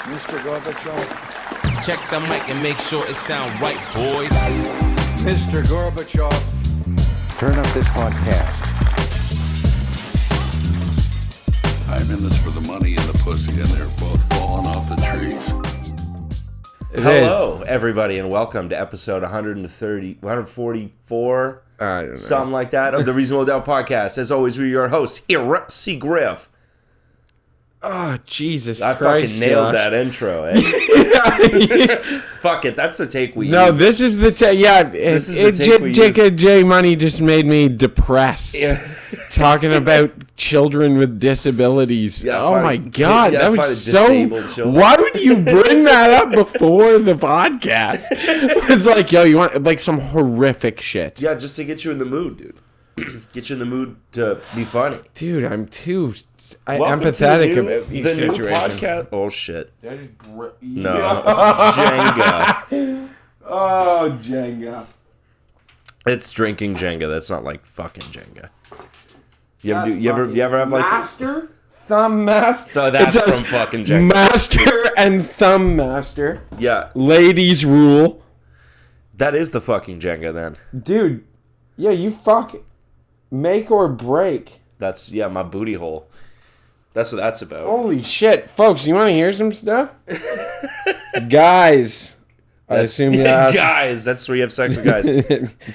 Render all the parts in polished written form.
Mr. Gorbachev. Check the mic and make sure it sound right, boys. Mr. Gorbachev. Turn up this podcast. I'm in this for the money and the pussy, and they're both falling off the trees. Hello, everybody, and welcome to episode 144, something like that, of the Reasonable Doubt podcast. As always, we're your hosts here, C. Griff. Oh, Jesus I Christ, fucking nailed Josh. that intro, eh? Fuck it, that's the take we No, use. this is the take. Yeah, This is the take we Jacob J. Money just made me depressed. Yeah. Talking about children with disabilities. Yeah, oh fine. my God, Yeah, that fine, was disabled so. children. Why would you bring that up before the podcast? It's like, yo, you want like some horrific shit. Yeah, just to get you in the mood, dude. Get you in the mood to be funny. Dude, I'm too Welcome empathetic to about these the new situations. podcast. Oh, shit. No. Jenga. Oh, Jenga. It's drinking Jenga. That's not like fucking Jenga. You ever have like... Master? Thumb master? No, that's It says from fucking Jenga. Master and thumb master. Yeah, Ladies rule. that is the fucking Jenga then. Dude, yeah, you fuck make or break. That's, yeah, my booty hole. That's what that's about. Holy shit. Folks, you want to hear some stuff? Guys. I assume you asked. Guys, that's where you have sex with guys.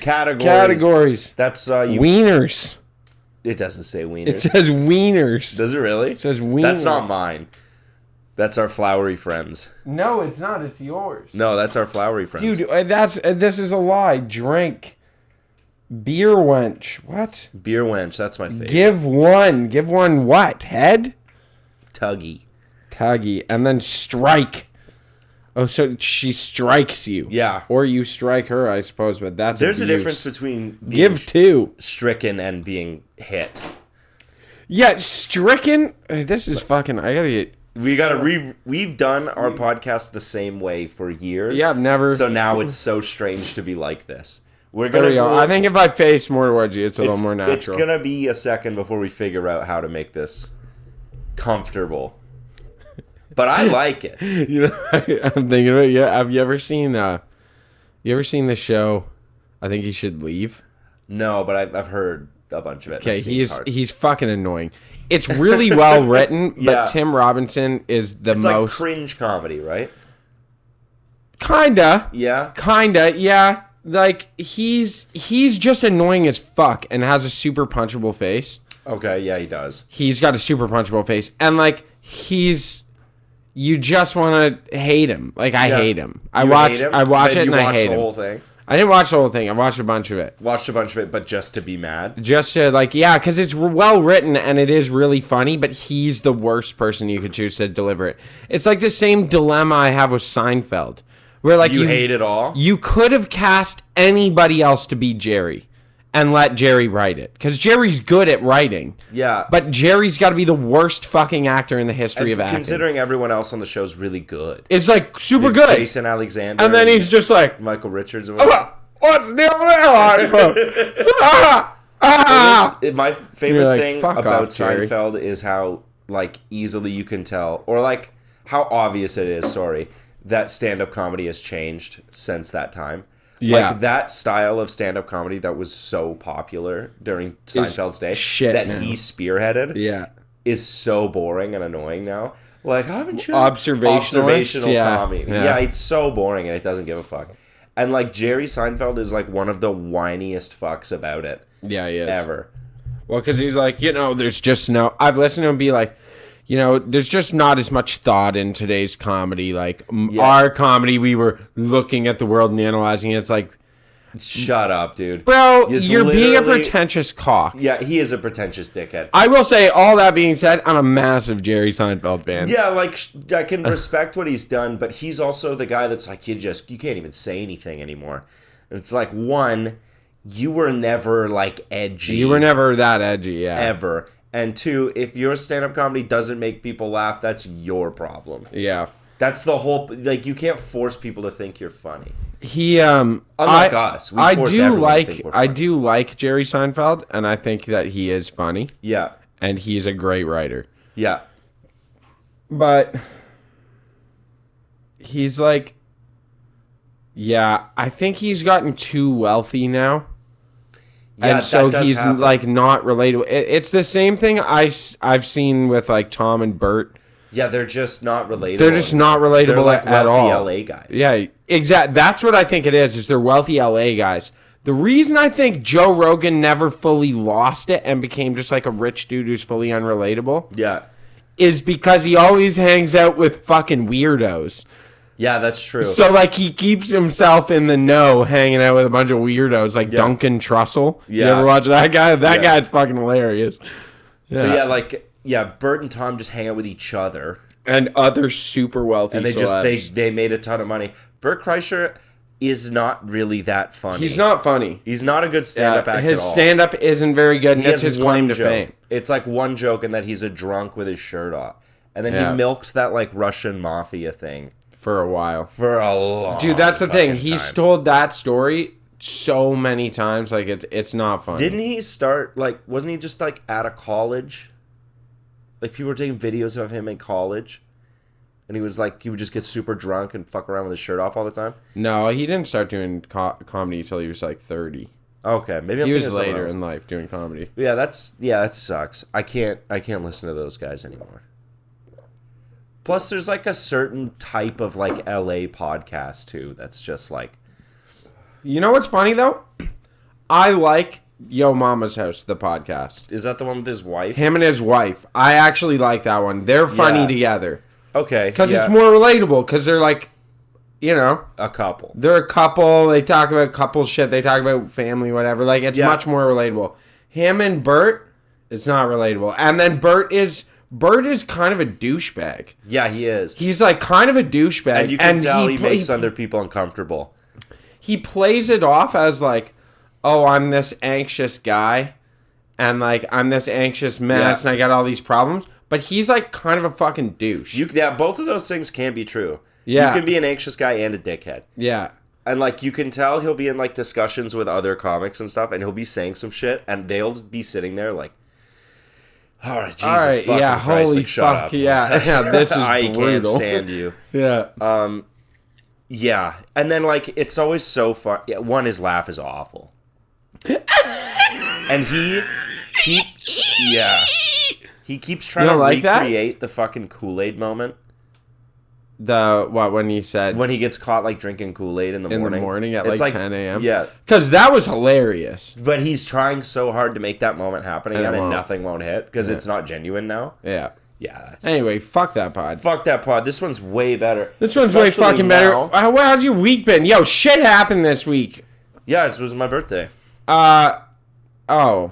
Categories. Categories. That's, Wieners. it doesn't say wieners. It says wieners. Does it really? It says wieners. That's not mine. That's our flowery friends. No, it's not. It's yours. No, that's our flowery friends. Dude, this is a lie. Drink. Beer wench. What? Beer wench, that's my favorite. Give one. Give one what? Head? Tuggy. Tuggy. And then strike. Oh, so she strikes you. Yeah. Or you strike her, I suppose, but that's There's abuse. a difference between being Give two. stricken and being hit. Yeah, stricken. This is fucking. I gotta get. We've done our podcast the same way for years. Yeah, I've never. So now it's so strange to be like this. We're There gonna we go. I think if I face more towards you, it's a little more natural. It's gonna be a second before we figure out how to make this comfortable. But I like it. You know, I'm thinking about it. Yeah. Have you ever seen? You ever seen the show? I think he should leave. No, but I've heard a bunch of it. Okay, I've seen parts. he's fucking annoying. It's really well written, but Yeah. Tim Robinson is the It's like most cringe comedy, right? kinda. Yeah. Yeah. Like he's just annoying as fuck and has a super punchable face. Okay. Yeah, he does. He's got a super punchable face, and like you just want to hate him. Like I Yeah. hate him. You hate him, I watch then it you and I watched hate the him. whole thing. I didn't watch the whole thing. I watched a bunch of it. Watched a bunch of it, but just to be mad. Just to like, yeah, because it's well written and it is really funny, but he's the worst person you could choose to deliver it. It's like the same dilemma I have with Seinfeld, where like You hate it all? You could have cast anybody else to be Jerry and let Jerry write it, because Jerry's good at writing. Yeah. But Jerry's got to be the worst fucking actor in the history of acting. Considering everyone else on the show is really good. It's like super good. Jason Alexander. And then he's just like, Michael Richards. And whatever. what's the deal there? My favorite You're like, thing "Fuck about off, Jerry." Seinfeld is how like easily you can tell, or like how obvious it is, that stand-up comedy has changed since that time. Yeah. Like that style of stand-up comedy that was so popular during Seinfeld's day shit that now. he spearheaded Yeah. is so boring and annoying now. Like, haven't you? Observationalist? Yeah. comedy. Yeah. Yeah, it's so boring and it doesn't give a fuck. And like Jerry Seinfeld is like one of the whiniest fucks about it Yeah, he is. ever. Well, because he's like, there's just no. I've listened to him be like, there's just not as much thought in today's comedy. Like our comedy, we were looking at the world and analyzing it. It's like, Shut up, dude. bro, It's you're being a literally- pretentious cock. Yeah, he is a pretentious dickhead. I will say, all that being said, I'm a massive Jerry Seinfeld fan. Yeah, like I can respect what he's done, but he's also the guy that's like you can't even say anything anymore. It's like, one, you were never like edgy. You were never that edgy, yeah. ever. And two, if your stand-up comedy doesn't make people laugh, that's your problem. Yeah. That's the whole, like, you can't force people to think you're funny. He Unlike us, we force everyone to think we're I funny. do like Jerry Seinfeld, and I think that he is funny, Yeah. and he's a great writer. Yeah. But He's like, yeah, I think he's gotten too wealthy now. Yeah, And so that does he's happen. like not relatable. It's the same thing I've seen with like Tom and Bert. Yeah, they're just not relatable. They're just not relatable They're like at wealthy all. LA guys. Yeah, exactly. That's what I think it is they're wealthy LA guys. The reason I think Joe Rogan never fully lost it and became just like a rich dude who's fully unrelatable Yeah. is because he always hangs out with fucking weirdos. Yeah, that's true. So, like, he keeps himself in the know, hanging out with a bunch of weirdos, like Duncan Trussell. You Yeah. ever watch that guy? That Yeah. guy's fucking hilarious. But yeah, Bert and Tom just hang out with each other. And other super wealthy And celebs. they made a ton of money. Bert Kreischer is not really that funny. He's not funny. He's not a good stand-up actor His at all. stand-up isn't very good, and He that's has his claim one to joke. fame. It's like one joke and that he's a drunk with his shirt off. And then Yeah. he milked that like Russian mafia thing For a while. for a long Dude, that's the thing. fucking He's time. told that story so many times. Like, it's not funny. Didn't he start like wasn't he just like at a college? Like people were taking videos of him in college. And he was like, he would just get super drunk and fuck around with his shirt off all the time. No, he didn't start doing comedy until he was like 30. Okay, maybe I'm He was thinking of someone later else. in life doing comedy. Yeah, that sucks. I can't listen to those guys anymore. Plus, there's like a certain type of like LA podcast too. That's just like, You know what's funny, though? I like Yo Mama's House, the podcast. is that the one with his wife? Him and his wife. I actually like that one. They're funny Yeah. together. Okay, Because yeah, it's more relatable. Because they're like, you know, a couple. they're a couple. They talk about couple shit. They talk about family, whatever. Like, it's Yeah. much more relatable. Him and Bert, it's not relatable. And then Bert is kind of a douchebag. Yeah, he is. He's like kind of a douchebag. And you can tell he pla- makes other people uncomfortable. he plays it off as like, oh, I'm this anxious guy, and like I'm this anxious mess, Yeah. and I got all these problems. But he's like kind of a fucking douche. Yeah, both of those things can be true. Yeah. You can be an anxious guy and a dickhead. yeah. And like you can tell he'll be in like discussions with other comics and stuff, and he'll be saying some shit, and they'll be sitting there like, "All right, Jesus All right, fucking yeah, Christ, holy like, shut fuck, up." yeah, this is I brutal. can't stand you. Yeah. Yeah, and then like it's always so fun. Yeah, one, his laugh is awful, and he keeps trying You to don't like that? recreate the fucking Kool-Aid moment When he said when he gets caught like drinking Kool-Aid in the morning. at It's like 10 a.m. Yeah, Because that was hilarious. but he's trying so hard to make that moment happen And it again, and won't. nothing won't hit because it's not genuine now. Yeah. Yeah, that's Anyway, fuck that pod. fuck that pod. This one's way better. This one's way Especially fucking better. now. How's your week been? Yo, shit happened this week. Yeah, this was my birthday. Oh,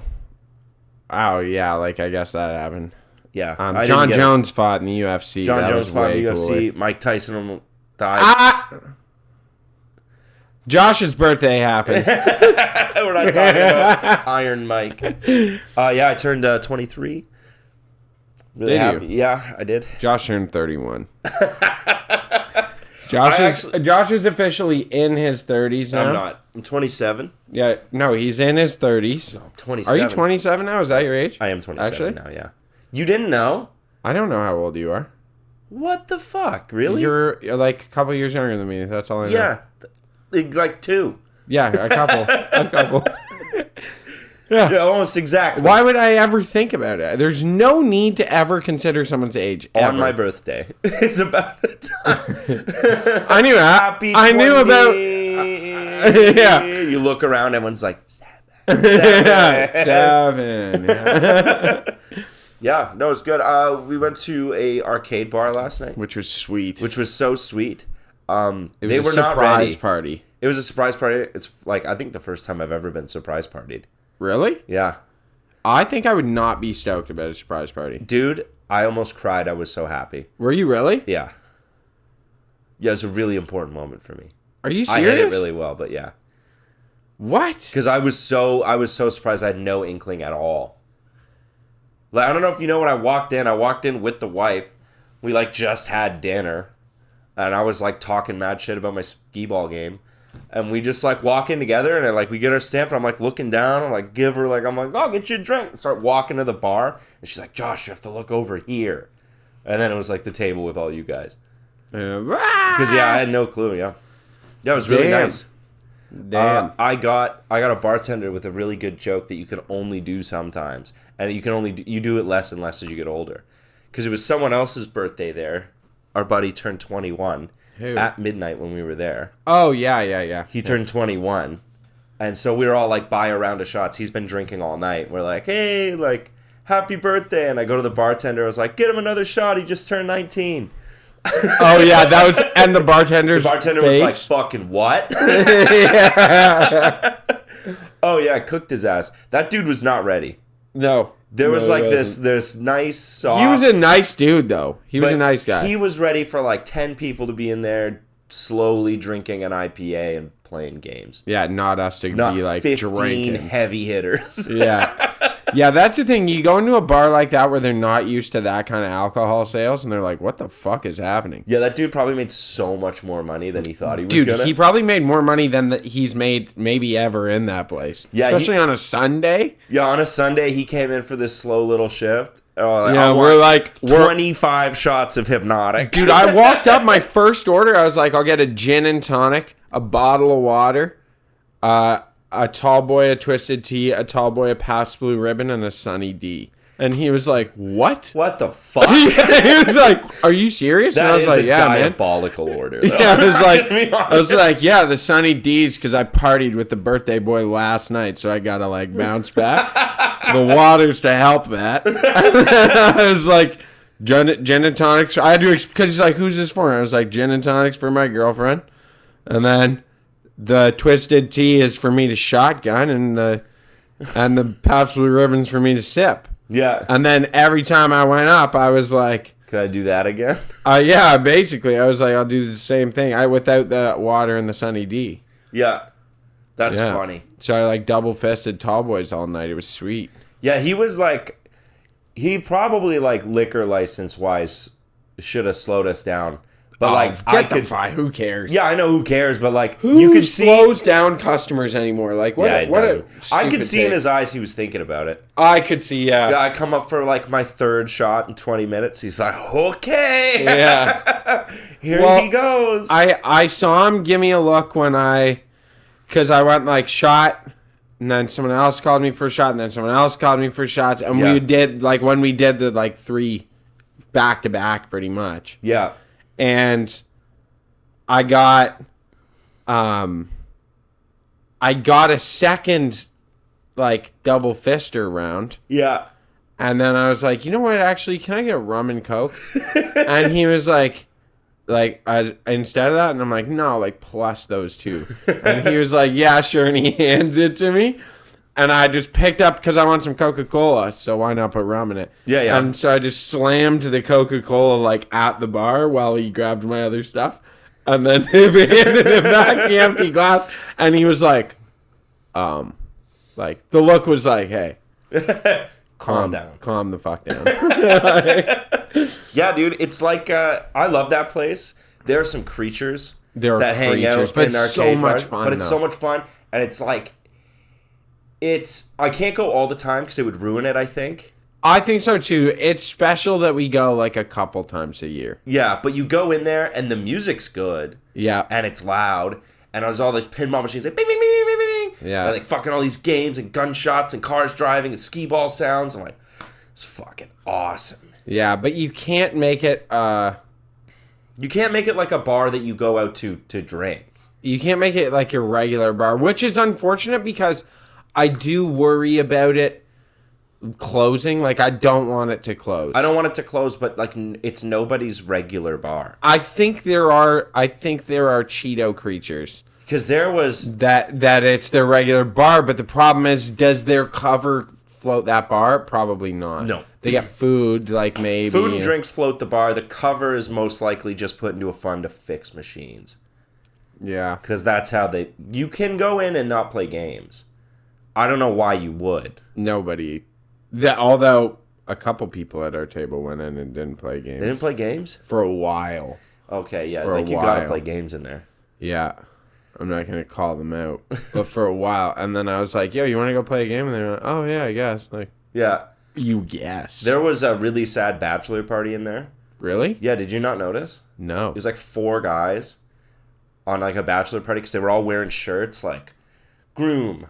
yeah, like I guess that happened. Yeah, I didn't John get it. Jones fought in the UFC. John That Jones was fought in the way UFC. cooler. Mike Tyson died. Josh's birthday happened. We're not talking about Iron Mike. Yeah, I turned 23. Really Did happy. you? Yeah, I did. Josh turned 31. Josh is officially in his 30s now. I'm not. I'm 27. Yeah, no, he's in his 30s. I'm 27. Are you 27 now? Is that your age? I am 27 Actually? now, yeah. You didn't know? I don't know how old you are. What the fuck? Really? You're like a couple years younger than me. That's all I know. Yeah. Like 2. Yeah, a couple. a couple. Yeah, almost exactly. Why would I ever think about it? There's no need to ever consider someone's age. On ever. my birthday. It's about the time. I knew that. Happy 20. I knew about. Yeah. You look around, everyone's like, Yeah, 7. Yeah. yeah, no, it's good. We went to a arcade bar last night, Which was sweet. which was so sweet. It was they a were not surprise ready. party. It was a surprise party. It's like, I think the first time I've ever been surprise partied. Really? Yeah. I think I would not be stoked about a surprise party. Dude, I almost cried. I was so happy. Were you really? Yeah. Yeah, it was a really important moment for me. Are you I serious? hit it really well, but yeah. What? Because I was so surprised. I had no inkling at all. Like, I don't know if you know when I walked in with the wife. We like just had dinner, and I was like talking mad shit about my skee-ball game, and we just like walk in together, and then, like we get our stamp, and I'm like looking down, I'm like give her like I'm like, oh, get you a drink. Start walking to the bar, and she's like, Josh, you have to look over here, and then it was like the table with all you guys. Because I had no clue. Yeah, it was really Damn. nice. Damn. I got a bartender with a really good joke that you can only do sometimes, and you do it less and less as you get older. Because it was someone else's birthday there. Our buddy turned 21 at midnight when we were there. Oh, yeah. He turned 21, and so we were all like, buy a round of shots. He's been drinking all night. We're like, hey, like, happy birthday. And I go to the bartender. I was like, get him another shot. He just turned 19. Oh, yeah, that was, and the bartender's The bartender was like, face. fucking what? Oh, yeah, I cooked his ass. That dude was not ready. No. There was No, like he this wasn't. nice, soft... He was a nice dude, though. He was a but nice guy. He was ready for like 10 people to be in there slowly drinking an IPA and playing games. Yeah, not us to Not be like 15 drinking. heavy hitters. Yeah. Yeah, that's the thing. You go into a bar like that where they're not used to that kind of alcohol sales, and they're like, what the fuck is happening? Yeah, that dude probably made so much more money than he thought he was Dude, gonna. he probably made more money than he's made maybe ever in that place. Yeah, especially on a Sunday. Yeah, on a Sunday, he came in for this slow little shift. Like, Yeah, I want we're like, 25 shots of Hypnotic. dude, I walked up my first order. I was like, I'll get a gin and tonic, a bottle of water, a tall boy, a twisted tea, a tall boy, a Pabst Blue Ribbon, and a Sunny D. And he was like, what? What the fuck? He was like, are you serious? And I That was is like, a yeah, man. diabolical order, though. Yeah, Be I was like, yeah, the Sunny D's because I partied with the birthday boy last night, so I gotta like bounce back. The water's to help that. I was like, gin and tonics. I had to because he's like, who's this for? And I was like, gin and tonics for my girlfriend, and then the twisted tea is for me to shotgun, and the Pabst Blue Ribbon's for me to sip. Yeah. And then every time I went up, I was like, Could I do that again? yeah, basically, I was like, I'll do the same thing. Without the water and the Sunny D. Yeah. That's Yeah. funny. So I like double fisted tall boys all night. It was sweet. Yeah, he was like, he probably like liquor license wise should have slowed us down. But like, I get the could, fine. Who cares? yeah, I know who cares, but like, Who you could see, slows down customers anymore? Like what? yeah, it what doesn't. I could stupid see in take. his eyes he was thinking about it. I could see. Yeah, I come up for like my third shot in 20 minutes. He's like, okay, Yeah. here Well, he goes. I saw him give me a look because I went like shot, and then someone else called me for a shot, and then someone else called me for shots, and Yeah. we did like when we did the like 3 back to back pretty much. Yeah, And I got a second like double fister round, yeah. and then I was like, you know what, actually, can I get a rum and coke? And he was like instead of that, and I'm like, no, like plus those 2. And he was like, yeah, sure, and he hands it to me. And I just picked up because I want some Coca-Cola, so why not put rum in it? Yeah, yeah. And so I just slammed the Coca-Cola like at the bar while he grabbed my other stuff, and then handed him back the empty glass. And he was like the look was like, hey, Calm down. calm the fuck down. Yeah, dude, it's like I love that place. There are some creatures There are that hang out creatures, but in it's so arcade much bars, fun, but it's so though. much fun, and it's like I can't go all the time because it would ruin it. I think. I think so too. It's special that we go like a couple times a year. Yeah, but you go in there and the music's good Yeah. and it's loud and there's all these pinball machines like bing bing bing bing bing bing. Yeah. And like fucking all these games and gunshots and cars driving and skee ball sounds. I'm like, it's fucking awesome. Yeah, but you can't make it You can't make it like a bar that you go out to drink. you can't make it like a regular bar, which is unfortunate because I do worry about it closing. Like, I don't want it to close. I don't want it to close, but like it's nobody's regular bar. I think there are Cheeto creatures Because there was that it's their regular bar, but the problem is, does their cover float that bar? Probably not. No. They get food, like maybe food and drinks float the bar. The cover is most likely just put into a fund to fix machines. Yeah. Because that's how you can go in and not play games. I don't know why you would. Nobody. Although a couple people at our table went in and didn't play games. They didn't play games? For a while. Okay, yeah. For a Like, you gotta while. play games in there. Yeah. I'm not going to call them out. But for a while. And then I was like, yo, you want to go play a game? And they were like, oh, yeah, I guess. Like, Yeah. you guess. There was a really sad bachelor party in there. Really? Yeah, did you not notice? No. It was like 4 guys on like a bachelor party because they were all wearing shirts like groomsman,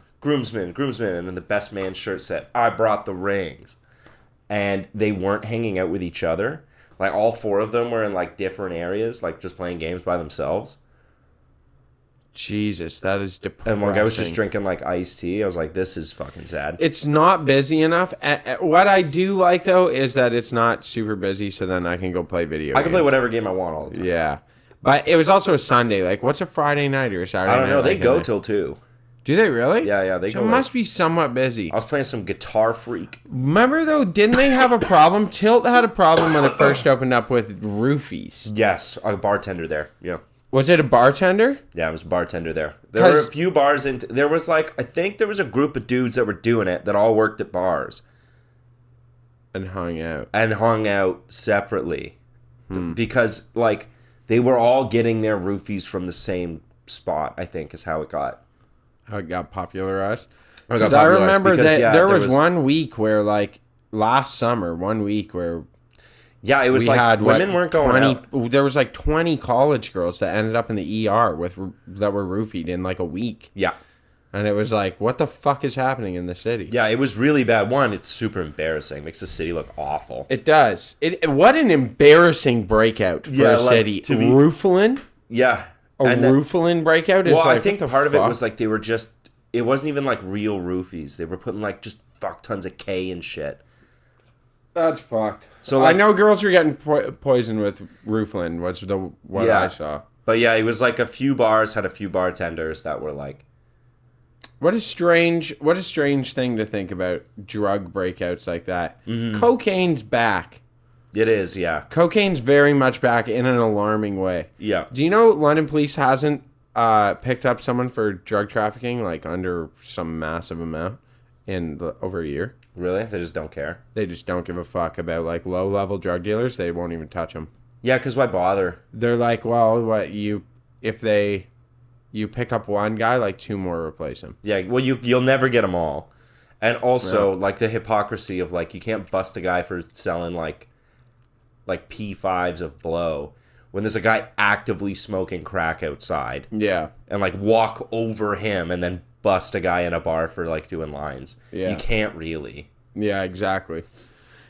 and then the best man shirt said, "I brought the rings." And they weren't hanging out with each other. Like all 4 of them were in like different areas, like just playing games by themselves. Jesus, that is depressing. And one guy was just drinking like iced tea. I was like, this is fucking sad. It's not busy enough. What I do like though is that it's not super busy, so then I can go play video I can play games. whatever game I want all the time. Yeah. But it was also a Sunday. Like, what's a Friday night or a Saturday night? I don't know. They like go in there? till 2. Do they really? Yeah, they so go. it must be somewhat busy. I was playing some Guitar Freak. Remember though, didn't they have a problem? Tilt had a problem when it first opened up with roofies. Yes, a bartender there. Yeah. Was it a bartender? Yeah, I was a bartender there. There were a 'Cause- few bars there was like, I think there was a group of dudes that were doing it that all worked at bars And hung out. and hung out separately. Because like they were all getting their roofies from the same spot, I think is how it got. How it got popularized. How it got Because I popularized, remember because, that yeah, there was 1 week where, like, last summer, 1 week where Yeah, it was we like had women weren't going out. There was like 20 college girls that ended up in the ER that were roofied in like a week. Yeah. And it was like, what the fuck is happening in the city? Yeah, it was really bad. One, it's super embarrassing. Makes the city look awful. It does. What an embarrassing breakout for Yeah, a like, city. to be- Rooflin? Yeah. A And then- rooflin breakout is Well, like, I think what the part of it fuck? was like they were just, it wasn't even like real roofies. They were putting like just fuck tons of K and shit. That's fucked. So, So like- I know girls were getting poisoned with rooflin. What's what Yeah. I saw. But yeah, it was like a few bars had a few bartenders that were like, What a strange thing to think about drug breakouts like that. Mm-hmm. Cocaine's back. it is, yeah. Cocaine's very much back in an alarming way. Yeah. Do you know London police hasn't picked up someone for drug trafficking like under some massive amount in over a year? Really? They just don't care. They just don't give a fuck about like low level drug dealers. They won't even touch them. Yeah, because why bother? They're like, well, you pick up one guy, like 2 more replace him. Yeah, well, you'll never get them all. And also, like, the hypocrisy of, like, you can't bust a guy for selling, like P5s of blow when there's a guy actively smoking crack outside. Yeah. And, like, walk over him and then bust a guy in a bar for, like, doing lines. Yeah. You can't really. Yeah, exactly.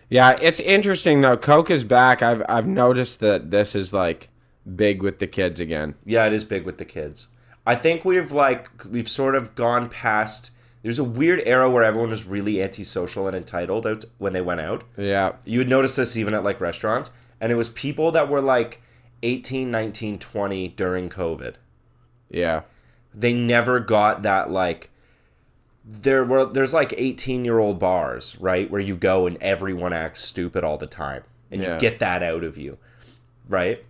Yeah, it's interesting though. Coke is back. I've noticed that this is like big with the kids again. Yeah, it is big with the kids. I think we've sort of gone past. There's a weird era where everyone was really antisocial and entitled out when they went out. Yeah. You would notice this even at like restaurants, and it was people that were like 18, 19, 20 during COVID. Yeah. They never got that like. There's like 18-year-old bars, right, where you go and everyone acts stupid all the time, and Yeah. you get that out of you, right?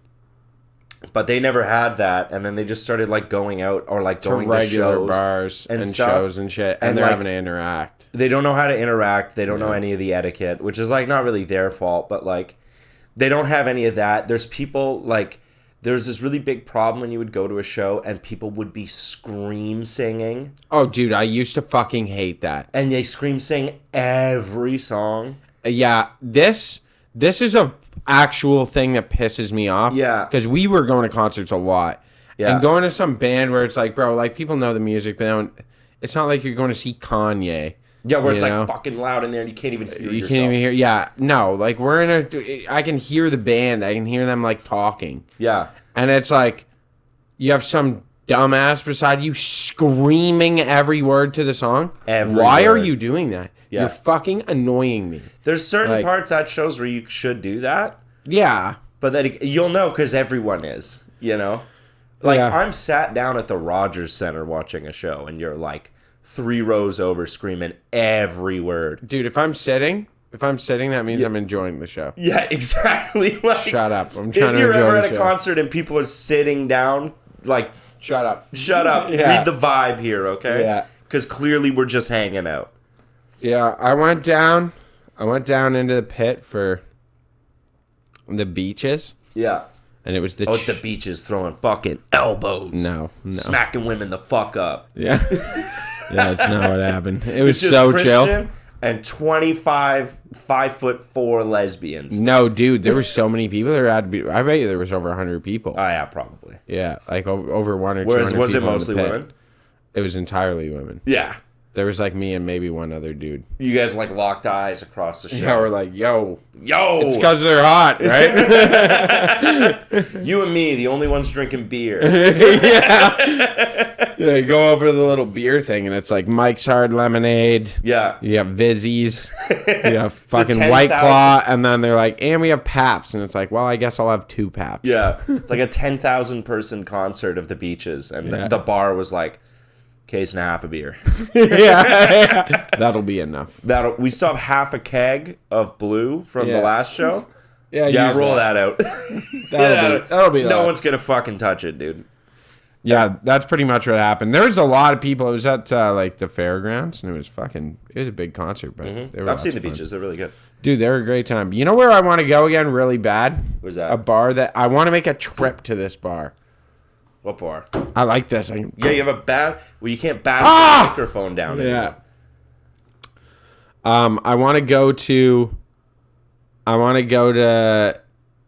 But they never had that, and then they just started like going out or like To going to regular shows bars and stuff. shows and shit, and, And, they're like, having to interact. They don't know how to interact. They don't know any of the etiquette, which is like not really their fault, but like they don't have any of that. There's people like there's this really big problem when you would go to a show and people would be scream singing, Oh, dude, I used to fucking hate that. and they scream sing every song. Yeah, this is a actual thing that pisses me off. Yeah. Because we were going to concerts a lot. Yeah. And going to some band where it's like, bro, like people know the music, but they don't, it's not like you're going to see Kanye. Yeah, where it's You know? like fucking loud in there and you can't even hear You yourself. can't even hear. Yeah, no, like we're in a. I can hear the band. I can hear them like talking, Yeah. and it's like you have some dumbass beside you screaming every word to the song. Every Why are word. you doing that? Yeah. You're fucking annoying me. There's certain Like- parts at shows where you should do that, Yeah, but that you'll know because everyone is, you know? Like, Yeah. I'm sat down at the Rogers Center watching a show, and you're like 3 rows over screaming every word. dude. If I'm sitting, that means I'm enjoying the show. Yeah, exactly. Like, Shut up. I'm trying if to you're enjoy ever the at a show. concert and people are sitting down, like, Shut up. shut up. Yeah. Read the vibe here, okay? Yeah. Because clearly we're just hanging out. Yeah, I went down into the pit for the beaches, Yeah. and it was the. Oh, at the beaches throwing fucking elbows. No. Smacking women the fuck up. Yeah. Yeah, that's not what happened. It was It's just so Christian. chill. and 25 5'4" lesbians. No, dude, there were so many people. There had to be. I bet you there was over 100 people. Oh yeah, probably. Yeah, like over 1 or 2. Whereas was it mostly women? It was entirely women. Yeah. There was like me and maybe one other dude. You guys like locked eyes across the show. Yeah, we're like, yo, yo, it's because they're hot, right? You and me, the only ones drinking beer. Yeah, you go over to the little beer thing, and it's like Mike's Hard Lemonade. Yeah. You have Vizzies. You have fucking 10,000 White Claw, and then they're like, and we have Paps, and it's like, well, I guess I'll have 2 Paps. Yeah. It's like a 10,000 person concert of the Beaches, and Yeah. the bar was like, case and a half of beer. Yeah. That'll be enough. We still have half a keg of blue from the Yeah. last show. Yeah, Yeah, use roll that out. That'll be No that. one's gonna fucking touch it, dude. Yeah, that's pretty much what happened. There was a lot of people. It was at like the fairgrounds, and it was a big concert. But they were I've lots seen the of fun. Beaches; they're really good. Dude, they were a great time. You know where I want to go again really bad? Where's that? A bar that I want to make a trip to this bar. What bar? I like this. Yeah, you have a bad. Well, you can't bash Ah! the microphone down. Yeah. Anymore. I want to go to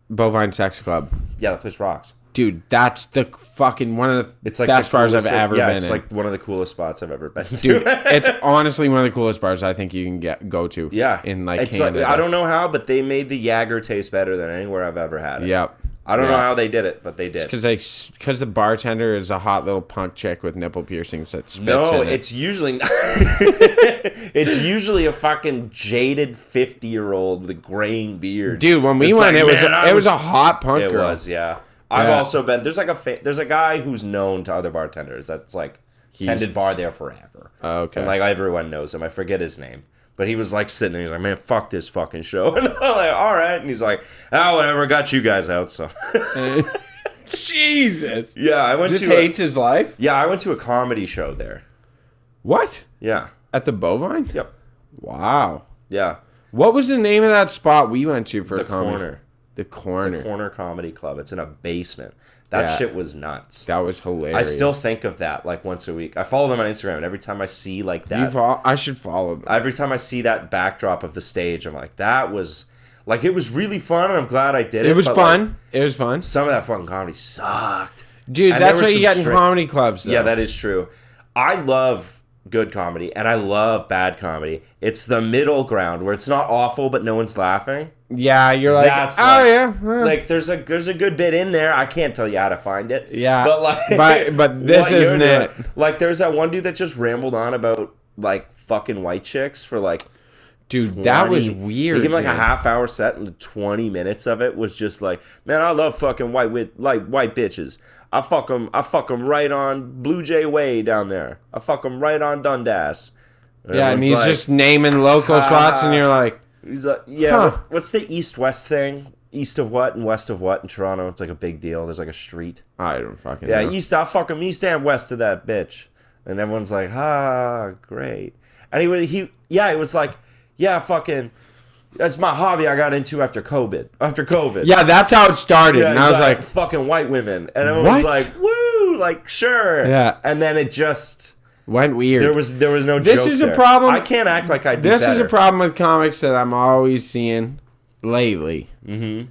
Bovine Sex Club. Yeah, the place rocks. Dude, that's the fucking one of the It's like best the bars I've coolest- ever yeah, been it's in. like one of the coolest spots I've ever been to. Dude, it's honestly one of the coolest bars I think you can go to. Yeah, in like it's Canada. I don't know how, but they made the Jaeger taste better than anywhere I've ever had it. Yep. I don't know Yeah. how they did it, but they did. Because the bartender is a hot little punk chick with nipple piercings that spits No, in it. it's usually it's usually a fucking jaded 50-year-old with a graying beard. Dude, when we It's went, like, it man, was a hot punk It girl. was, yeah. I've Yeah. also been. There's like there's a guy who's known to other bartenders. That's like tended bar there forever. Oh, okay. And like everyone knows him. I forget his name. But he was like sitting there, he's like, man, fuck this fucking show. And I'm like, all right. And he's like, oh, whatever, got you guys out, so. Jesus. Yeah, I went Just to hates his life? I went to a comedy show there. What? Yeah. At the Bovine? Yep. Wow. Yeah. What was the name of that spot we went to for The a comedy? Corner. The Corner. Corner Comedy Club. It's in a basement. That Yeah. shit was nuts. That was hilarious. I still think of that like once a week. I follow them on Instagram, and every time I see like that, I should follow them. every time I see that backdrop of the stage, I'm like, that was like, it was really fun, and I'm glad I did it. It was but, fun. like, It was fun. some of that fucking comedy sucked. Dude, And that's there was what you some get in straight- comedy clubs, though. Yeah, that is true. I love good comedy, and I love bad comedy. It's the middle ground where it's not awful, but no one's laughing. Yeah, you're like, That's oh, like, yeah. Like there's a good bit in there. I can't tell you how to find it. Yeah, but like, but this what you're isn't doing- it. Like there's that one dude that just rambled on about like fucking white chicks for like. Dude, that was 20 weird. He gave him like man. a half-hour set, and 20 minutes of it was just like, man, I love fucking white bitches. I fuck them right on Blue Jay Way down there. I fuck them right on Dundas. Yeah, and everyone's he's like, just naming local spots, and you're like, he's like, yeah. Huh. What's the east-west thing? East of what and west of what in Toronto? It's like a big deal. There's like a street. I don't fucking Yeah, know. I fuck him east and west of that bitch. And everyone's like, great. And it was like, yeah, fucking, that's my hobby I got into after COVID. Yeah, that's how it started. Yeah, and he's I was like, fucking white women. And everyone's What? like, woo, like, sure. Yeah. And then it just, went weird. there was no This joke is a there. problem- I can't act like I do This is better. a problem with comics that I'm always seeing lately. Mm-hmm.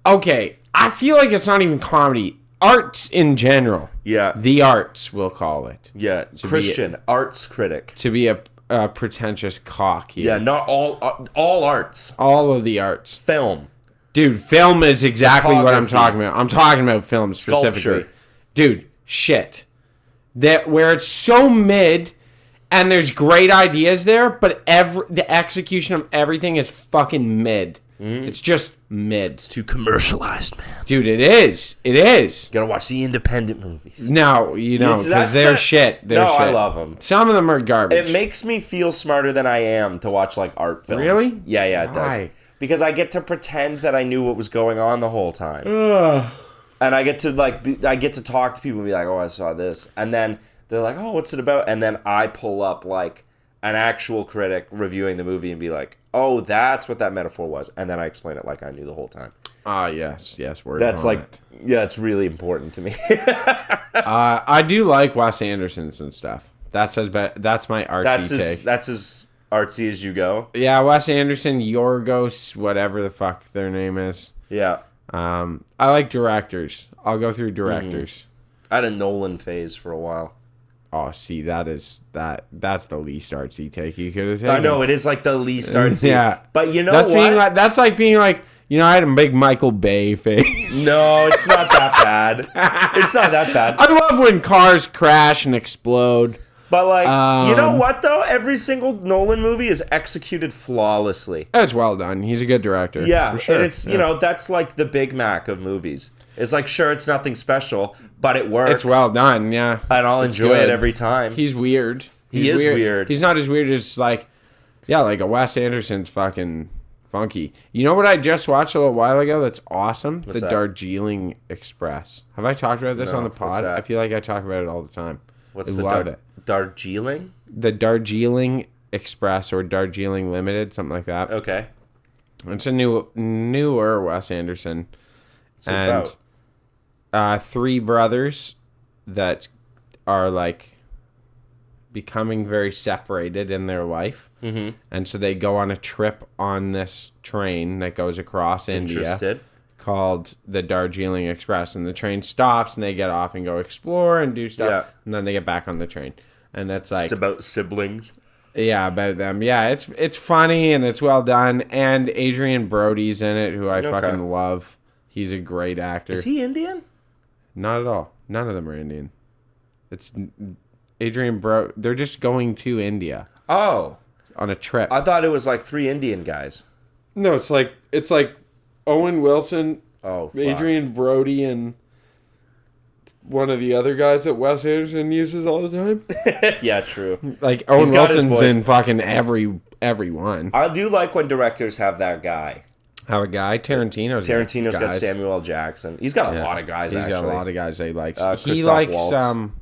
Okay, I feel like it's not even comedy. Arts in general. Yeah. The arts, we'll call it. Yeah. Christian arts critic. To be a pretentious cock here. Yeah, not all arts. All of the arts. Film. Dude, film is exactly what I'm Photography. talking about. I'm talking about film specifically. Sculpture. Dude, shit. That where it's so mid and there's great ideas there, but the execution of everything is fucking mid. It's just mid. It's too commercialized, man. Dude, it is. It is. Gotta watch the independent movies. No, you know, It's- because that's they're not- shit. They're No, shit. I love them. Some of them are garbage. It makes me feel smarter than I am to watch like art films. Really? Yeah, it does. Why? Because I get to pretend that I knew what was going on the whole time. And I get to I get to talk to people and be like, "Oh, I saw this," and then they're like, "Oh, what's it about?" And then I pull up like an actual critic reviewing the movie and be like, "Oh, that's what that metaphor was," and then I explain it like I knew the whole time. yes, word That's on like, it. yeah, it's really important to me. I do like Wes Anderson's and stuff. That's my artsy take. That's his artsy as you go. Yeah, Wes Anderson, Yorgos, whatever the fuck their name is. Yeah. I like directors. I'll go through directors. I had a Nolan phase for a while. Oh, see, that's the least artsy take you could have taken. I know it is like the least artsy. Yeah, but you know that's what? That's like being like, you know, I had a big Michael Bay face. No, it's not that bad. It's not that bad. I love when cars crash and explode. But like, you know what though? Every single Nolan movie is executed flawlessly. It's well done. He's a good director. Yeah, for sure. and it's you know that's like the Big Mac of movies. It's like sure, it's nothing special, but it works. It's well done. Yeah, and I'll It's enjoy it good. every time. He's weird. He is weird. He's not as weird as like, yeah, like a Wes Anderson's fucking funky. You know what I just watched a little while ago? That's awesome. What's the that? Darjeeling Express. Have I talked about this No, on the what's pod? that? I feel like I talk about it all the time. What's I the love it. Darjeeling? The Darjeeling Express or Darjeeling Limited, something like that. Okay. It's a newer Wes Anderson. It's about Three brothers that are like becoming very separated in their life. Mm-hmm. And so they go on a trip on this train that goes across India interested. called the Darjeeling Express. And the train stops and they get off and go explore and do stuff. Yeah. And then they get back on the train. And it's like, It's about siblings. yeah, about them. Yeah, it's funny and it's well done. And Adrian Brody's in it, who I fucking love. He's a great actor. Is he Indian? Not at all. None of them are Indian. It's Adrian Brody. They're just going to India Oh, on a trip. I thought it was like 3 Indian guys. No, it's like Owen Wilson, Oh, fuck. Adrian Brody, and one of the other guys that Wes Anderson uses all the time. Yeah, true. Like Owen got his Wilson's boys. in fucking every one. I do like when directors have that guy. Have a guy. Tarantino's Tarantino's got guys. Samuel L. Jackson. He's got a Yeah. lot of guys. He's actually. got a lot of guys that he likes. He Christoph likes Waltz.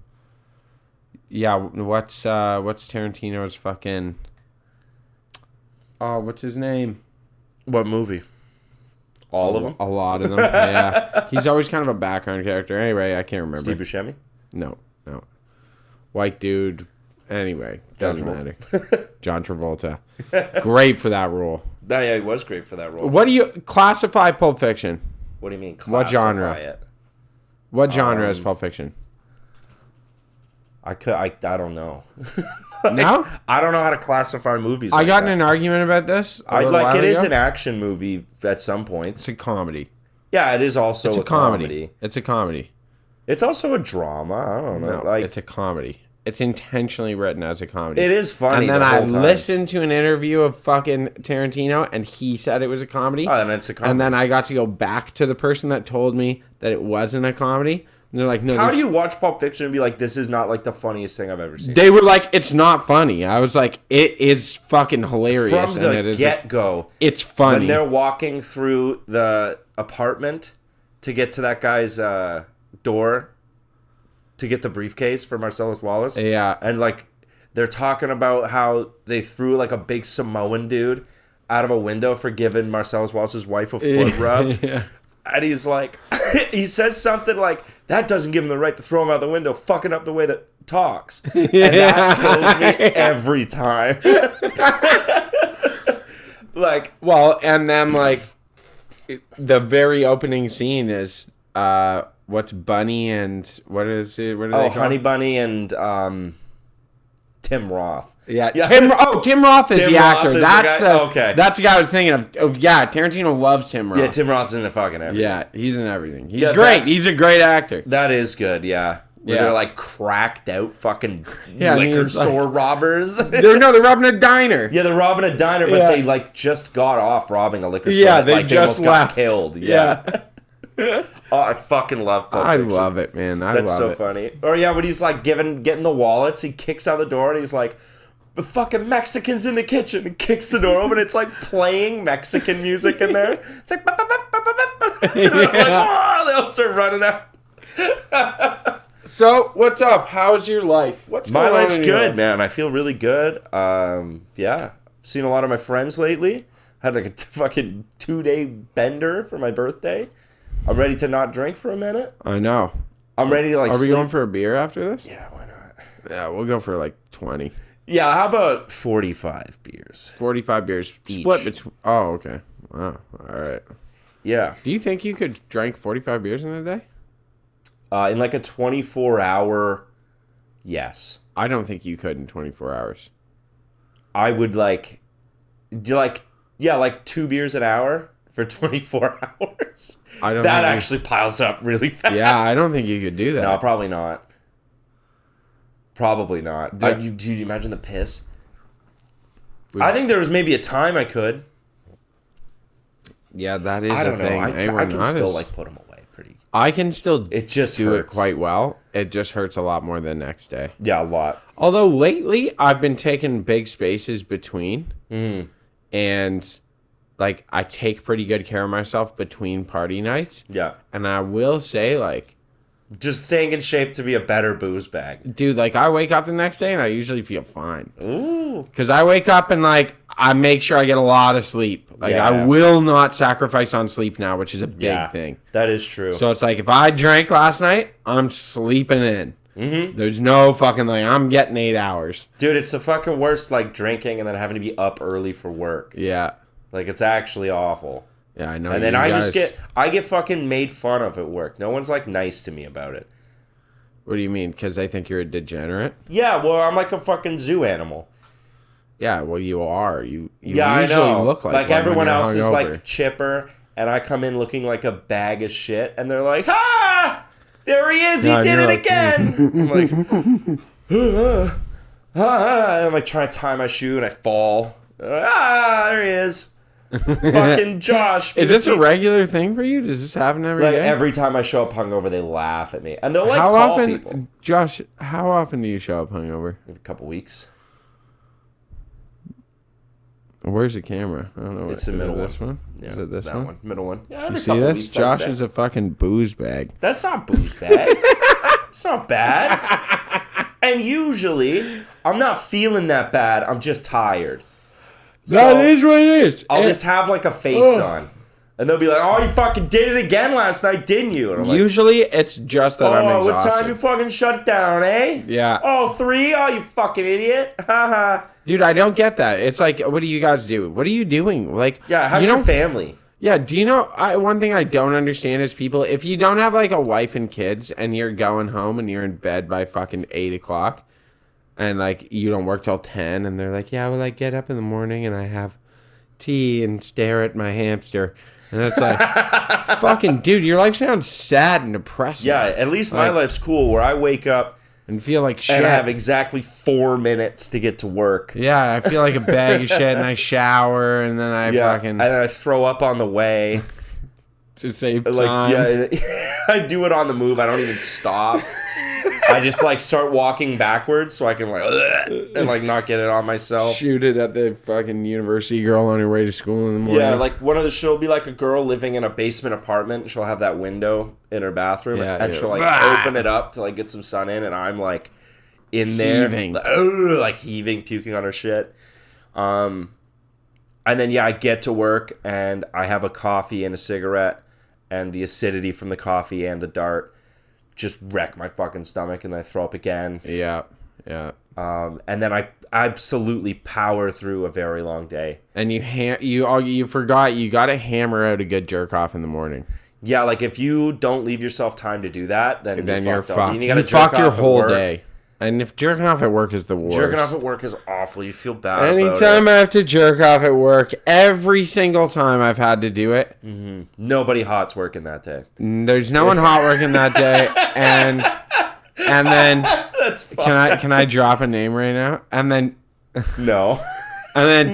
Yeah, what's Tarantino's fucking? Oh, what's his name? What movie? All of them. A lot of them. Yeah, he's always kind of a background character. Anyway, I can't remember. Steve Buscemi. No. White dude. Anyway, John doesn't matter. John Travolta. Great for that role. Yeah, he was great for that role. What do you classify Pulp Fiction? What do you mean? What genre? Classify it? What genre is Pulp Fiction? I don't know. No? I don't know how to classify movies. I like got in that. an argument about this. I like it is an action movie at some points. It's a comedy. Yeah, it is also It's a comedy. comedy. It's a comedy. It's also a drama. I don't know. No, like it's a comedy. It's intentionally written as a comedy. it is funny. And then the I whole time. listened to an interview of fucking Tarantino, and he said it was a comedy. Oh, then it's a comedy. And then I got to go back to the person that told me that it wasn't a comedy. And they're like, no. How there's- do you watch Pulp Fiction and be like, this is not like the funniest thing I've ever seen? They were like, it's not funny. I was like, it is fucking hilarious. From and the it is get-go, it's funny. when they're walking through the apartment to get to that guy's door to get the briefcase for Marcellus Wallace. Yeah. And like they're talking about how they threw like a big Samoan dude out of a window for giving Marcellus Wallace's wife a foot rub. Yeah. And he's like, he says something like, that doesn't give him the right to throw him out the window, fucking up the way that talks. And that kills me every time. Like, Well, and then like the very opening scene is what's Bunny and what is it? What are they called? Honey Bunny and Tim Roth. Yeah, Yeah. Tim Roth is Tim the Roth actor. is the That's guy? the Okay. That's the guy I was thinking of. Yeah, Tarantino loves Tim Roth. Yeah, Tim Roth's in the fucking everything. Yeah, he's in everything. He's Yeah, great. that's- He's a great actor. That is good, yeah. Where Yeah. they're like cracked out fucking Yeah, and liquor he's like- store robbers. They're robbing a diner. Yeah, they're robbing a diner, but Yeah. they like just got off robbing a liquor store. Yeah, they like, just almost left. got killed. Yeah. Oh, I fucking love Pulp I Fiction. love it, man. I That's love so it. funny. Or yeah, when he's like getting the wallets, he kicks out the door and he's like, the fucking Mexicans in the kitchen, and kicks the door open. It's like playing Mexican music in there. It's like, like oh, they all start running out. So, what's up? How's your life? What's My going on life's in your good, life? man. I feel really good. Yeah, seen a lot of my friends lately. Had like a fucking 2-day bender for my birthday. I'm ready to not drink for a minute. I know. I'm ready to like. Are we sleep. going for a beer after this? Yeah, why not? Yeah, we'll go for like 20. Yeah, how about 45 beers? 45 beers. Each. Split between... Oh, okay. Wow. All right. Yeah. Do you think you could drink 45 beers in a day? In like a 24-hour, yes. I don't think you could in 24 hours. I would like 2 beers an hour for 24 hours. I don't that think actually piles up really fast. Yeah, I don't think you could do that. No, probably not. Probably not. Yeah. Do you imagine the piss? I think there was maybe a time I could. Yeah, that is I don't a know. thing. I can still like put them away pretty. I can still It just do hurts. it quite well. It just hurts a lot more the next day. Yeah, a lot. Although lately I've been taking big spaces between, and like I take pretty good care of myself between party nights. Yeah. And I will say, like, Just staying in shape to be a better booze bag. dude, like I wake up the next day and I usually feel fine. Ooh. Because I wake up and like I make sure I get a lot of sleep. Like Yeah. I will not sacrifice on sleep now, which is a big thing. That is true. So it's like if I drank last night, I'm sleeping in. Mm-hmm. There's no fucking like I'm getting 8 hours. Dude, it's the fucking worst, like drinking and then having to be up early for work. Yeah, Like it's actually awful. yeah, I know. And then you I guys- get fucking made fun of at work. No one's like nice to me about it. What do you mean? Because they think you're a degenerate? Yeah, well, I'm like a fucking zoo animal. Yeah, well, you are. You Yeah, usually I know. look like Like one when everyone you're else is hungover. like chipper, and I come in looking like a bag of shit, and they're like, "Ah, there he is! He Yeah, did you're it like- again!" I'm like, I'm like trying to tie my shoe, and I fall. There he is. Fucking Josh. Is this a regular thing for you? Does this happen every Like day? every time I show up hungover, they laugh at me, and they'll like how call often, people. Josh? How often do you show up hungover? A couple weeks. Where's the camera? I don't know. It's the is it middle this one. Yeah, Is it this that one? Middle one. Yeah, You a see couple this? weeks, I'd Josh say. is a fucking booze bag. That's not booze bag. It's not bad. And usually, I'm not feeling that bad. I'm just tired. That So, is what it is. I'll And just have like a face on. And they'll be like, "Oh, you fucking did it again last night, didn't you?" And I'm like, usually it's just that I'm "Oh, exhausted. what time you fucking shut down, eh?" Yeah. "Oh, 3? Oh, you fucking idiot." Haha. Dude, I don't get that. It's like, what do you guys do? What are you doing? Like, Yeah, how's you your don't- family? Yeah, do you know, one thing I don't understand is people, if you don't have like a wife and kids and you're going home and you're in bed by fucking 8 o'clock and like you don't work till 10 and they're like, yeah, well, I get up in the morning and I have tea and stare at my hamster. And it's like, fucking dude, your life sounds sad and depressing. Yeah, at least my Like- life's cool where I wake up And feel like shit. and I have exactly 4 minutes to get to work. Yeah, I feel like a bag of shit and I shower and then I Yeah, fucking, and then I throw up on the way. to save Like, time. yeah, I do it on the move. I don't even stop. I just like start walking backwards so I can like and like not get it on myself. Shoot it at the fucking university girl on her way to school in the morning. Yeah, like one of the she'll be like a girl living in a basement apartment. And she'll have that window in her bathroom, Yeah, and yeah. she'll like Bah! open it up to like get some sun in, and I'm like in there, Heaving. like heaving, puking on her shit. And then yeah, I get to work and I have a coffee and a cigarette, and the acidity from the coffee and the dart just wreck my fucking stomach, and I throw up again. Yeah, yeah. And then I absolutely power through a very long day. And you forgot you got to hammer out a good jerk off in the morning. Yeah, like if you don't leave yourself time to do that, then You're fucked up. fucked. You You gotta jerk fucked your off at whole work. day. And if jerking off at work is the worst. Jerking off at work is awful. You feel bad Anytime about I have to jerk off at work, every single time I've had to do it, it. Nobody hot's working that day. there's no one hot working that day, and then That's can I drop a name right now? And then No.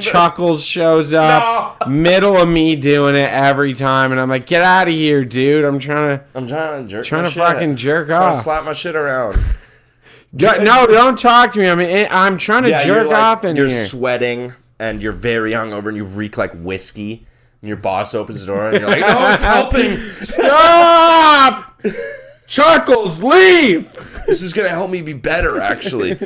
Chuckles shows up, middle of me doing it every time, and I'm like, get out of here, dude! I'm trying I'm trying to jerk Trying my to shit. fucking jerk Trying off. to slap my shit around. No, don't talk to me. I mean, I'm trying to Yeah, jerk you're like, off in you're here. sweating and you're very hungover and you reek like whiskey. And your boss opens the door and you're like, no, it's helping. Stop! Chuckles, leave! This is gonna help me be better, actually.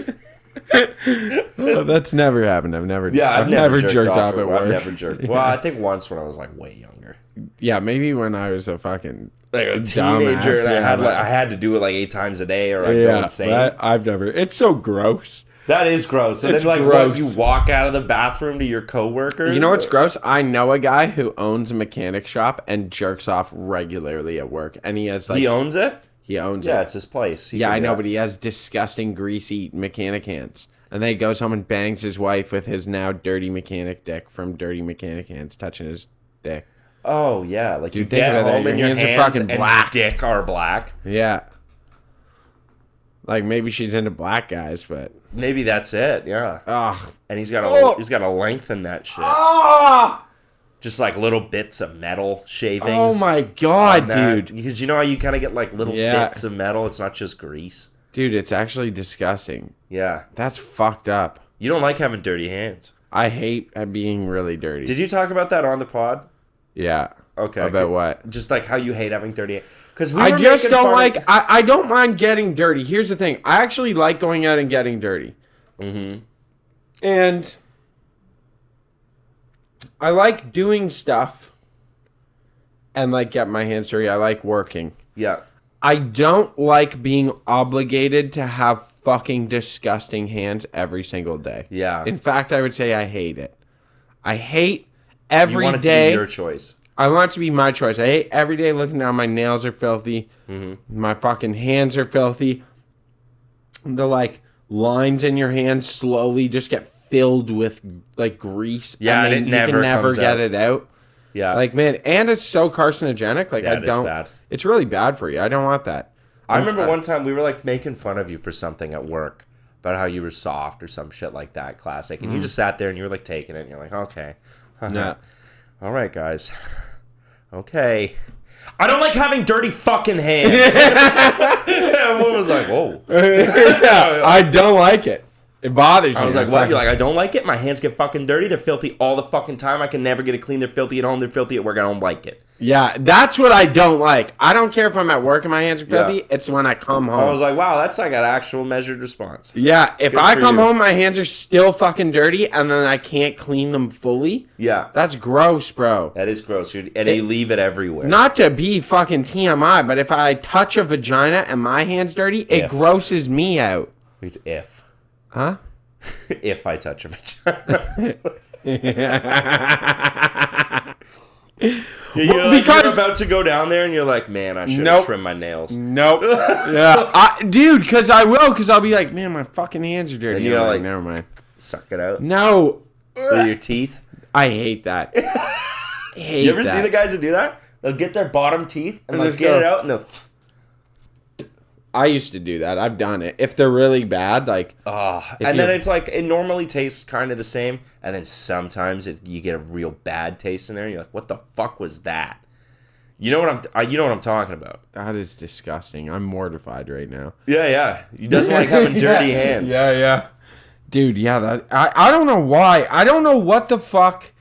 Oh, that's never happened. I've never. Yeah, I've never jerked off at I've work. never jerked. Well, I think once when I was like way younger. Yeah, maybe when I was a fucking Like a dumbass, teenager, and yeah, I had to do it like 8 times a day, or I'd go yeah. insane. I've never. It's so gross. That is gross. And It's then, like, gross. what, you walk out of the bathroom to your coworkers? You know what's gross? I know a guy who owns a mechanic shop and jerks off regularly at work, and he has like He owns it? he owns Yeah, it. it's his place. He Yeah, can I do know, that. but he has disgusting, greasy mechanic hands. And then he goes home and bangs his wife with his now dirty mechanic dick from dirty mechanic hands touching his dick. Oh, yeah. Like, you Dude, think get about that. home and Your your hands are hands fucking and black. dick are black. Yeah. Like maybe she's into black guys, but Maybe that's it, yeah. ugh. And he's got to lengthen that shit. Ah! Just like little bits of metal shavings. Oh my god, on that. dude. Because you know how you kind of get like little Yeah. bits of metal? It's not just grease. Dude, it's actually disgusting. Yeah. That's fucked up. You don't like having dirty hands. I hate being really dirty. Did you talk about that on the pod? Yeah. Okay. About what? Just like how you hate having dirty hands. Because I just don't like. I don't mind getting dirty. Here's the thing. I actually like going out and getting dirty. Mm-hmm. And I like doing stuff and like get my hands dirty. I like working. Yeah. I don't like being obligated to have fucking disgusting hands every single day. Yeah. In fact, I would say I hate it. I hate You every want it to day. be your choice. I want it to be my choice. I hate every day looking down. My nails are filthy. Mm-hmm. My fucking hands are filthy. The like lines in your hands slowly just get filled with like grease. Yeah, and then it you never can never comes get out. it out. Yeah. Like man, and it's so carcinogenic. Like Yeah, I it is don't. bad. It's really bad for you. I don't want that. I remember one time we were like making fun of you for something at work about how you were soft or some shit like that. Classic. And you just sat there and you were like taking it and you're like, okay. Yeah. All right, guys. Okay. I don't like having dirty fucking hands. Everyone was like, whoa. I don't like it. It bothers me. I was like, what? You're like, I don't like it. My hands get fucking dirty. They're filthy all the fucking time. I can never get it clean. They're filthy at home. They're filthy at work. I don't like it. Yeah, that's what I don't like. I don't care if I'm at work and my hands are filthy. Yeah. It's when I come home. I was like, wow, that's like an actual measured response. Yeah, if Good I for come you. home, my hands are still fucking dirty, and then I can't clean them fully. Yeah. That's gross, bro. That is gross. And you leave it everywhere. Not to be fucking TMI, but if I touch a vagina and my hand's dirty, it If. grosses me out. It's if. Huh? If I touch a vagina. You're because- about to go down there and you're like, man, I should have Nope. trimmed my nails. Nope. Yeah, dude, because I will, because I'll be like, man, my fucking hands are dirty. And you're I'm like- never mind. Suck it out. No, With your teeth. I hate that. Hate You ever that. see the guys that do that? They'll get their bottom teeth and they'll just get go- it out and they'll... I used to do that. I've done it. If they're really bad, like and then it's like, it normally tastes kind of the same. And then sometimes you get a real bad taste in there. And you're like, what the fuck was that? You know what I'm talking about. that is disgusting. I'm mortified right now. Yeah, yeah. He doesn't like having dirty hands. Yeah. Dude, yeah, that I don't know why. I don't know what the fuck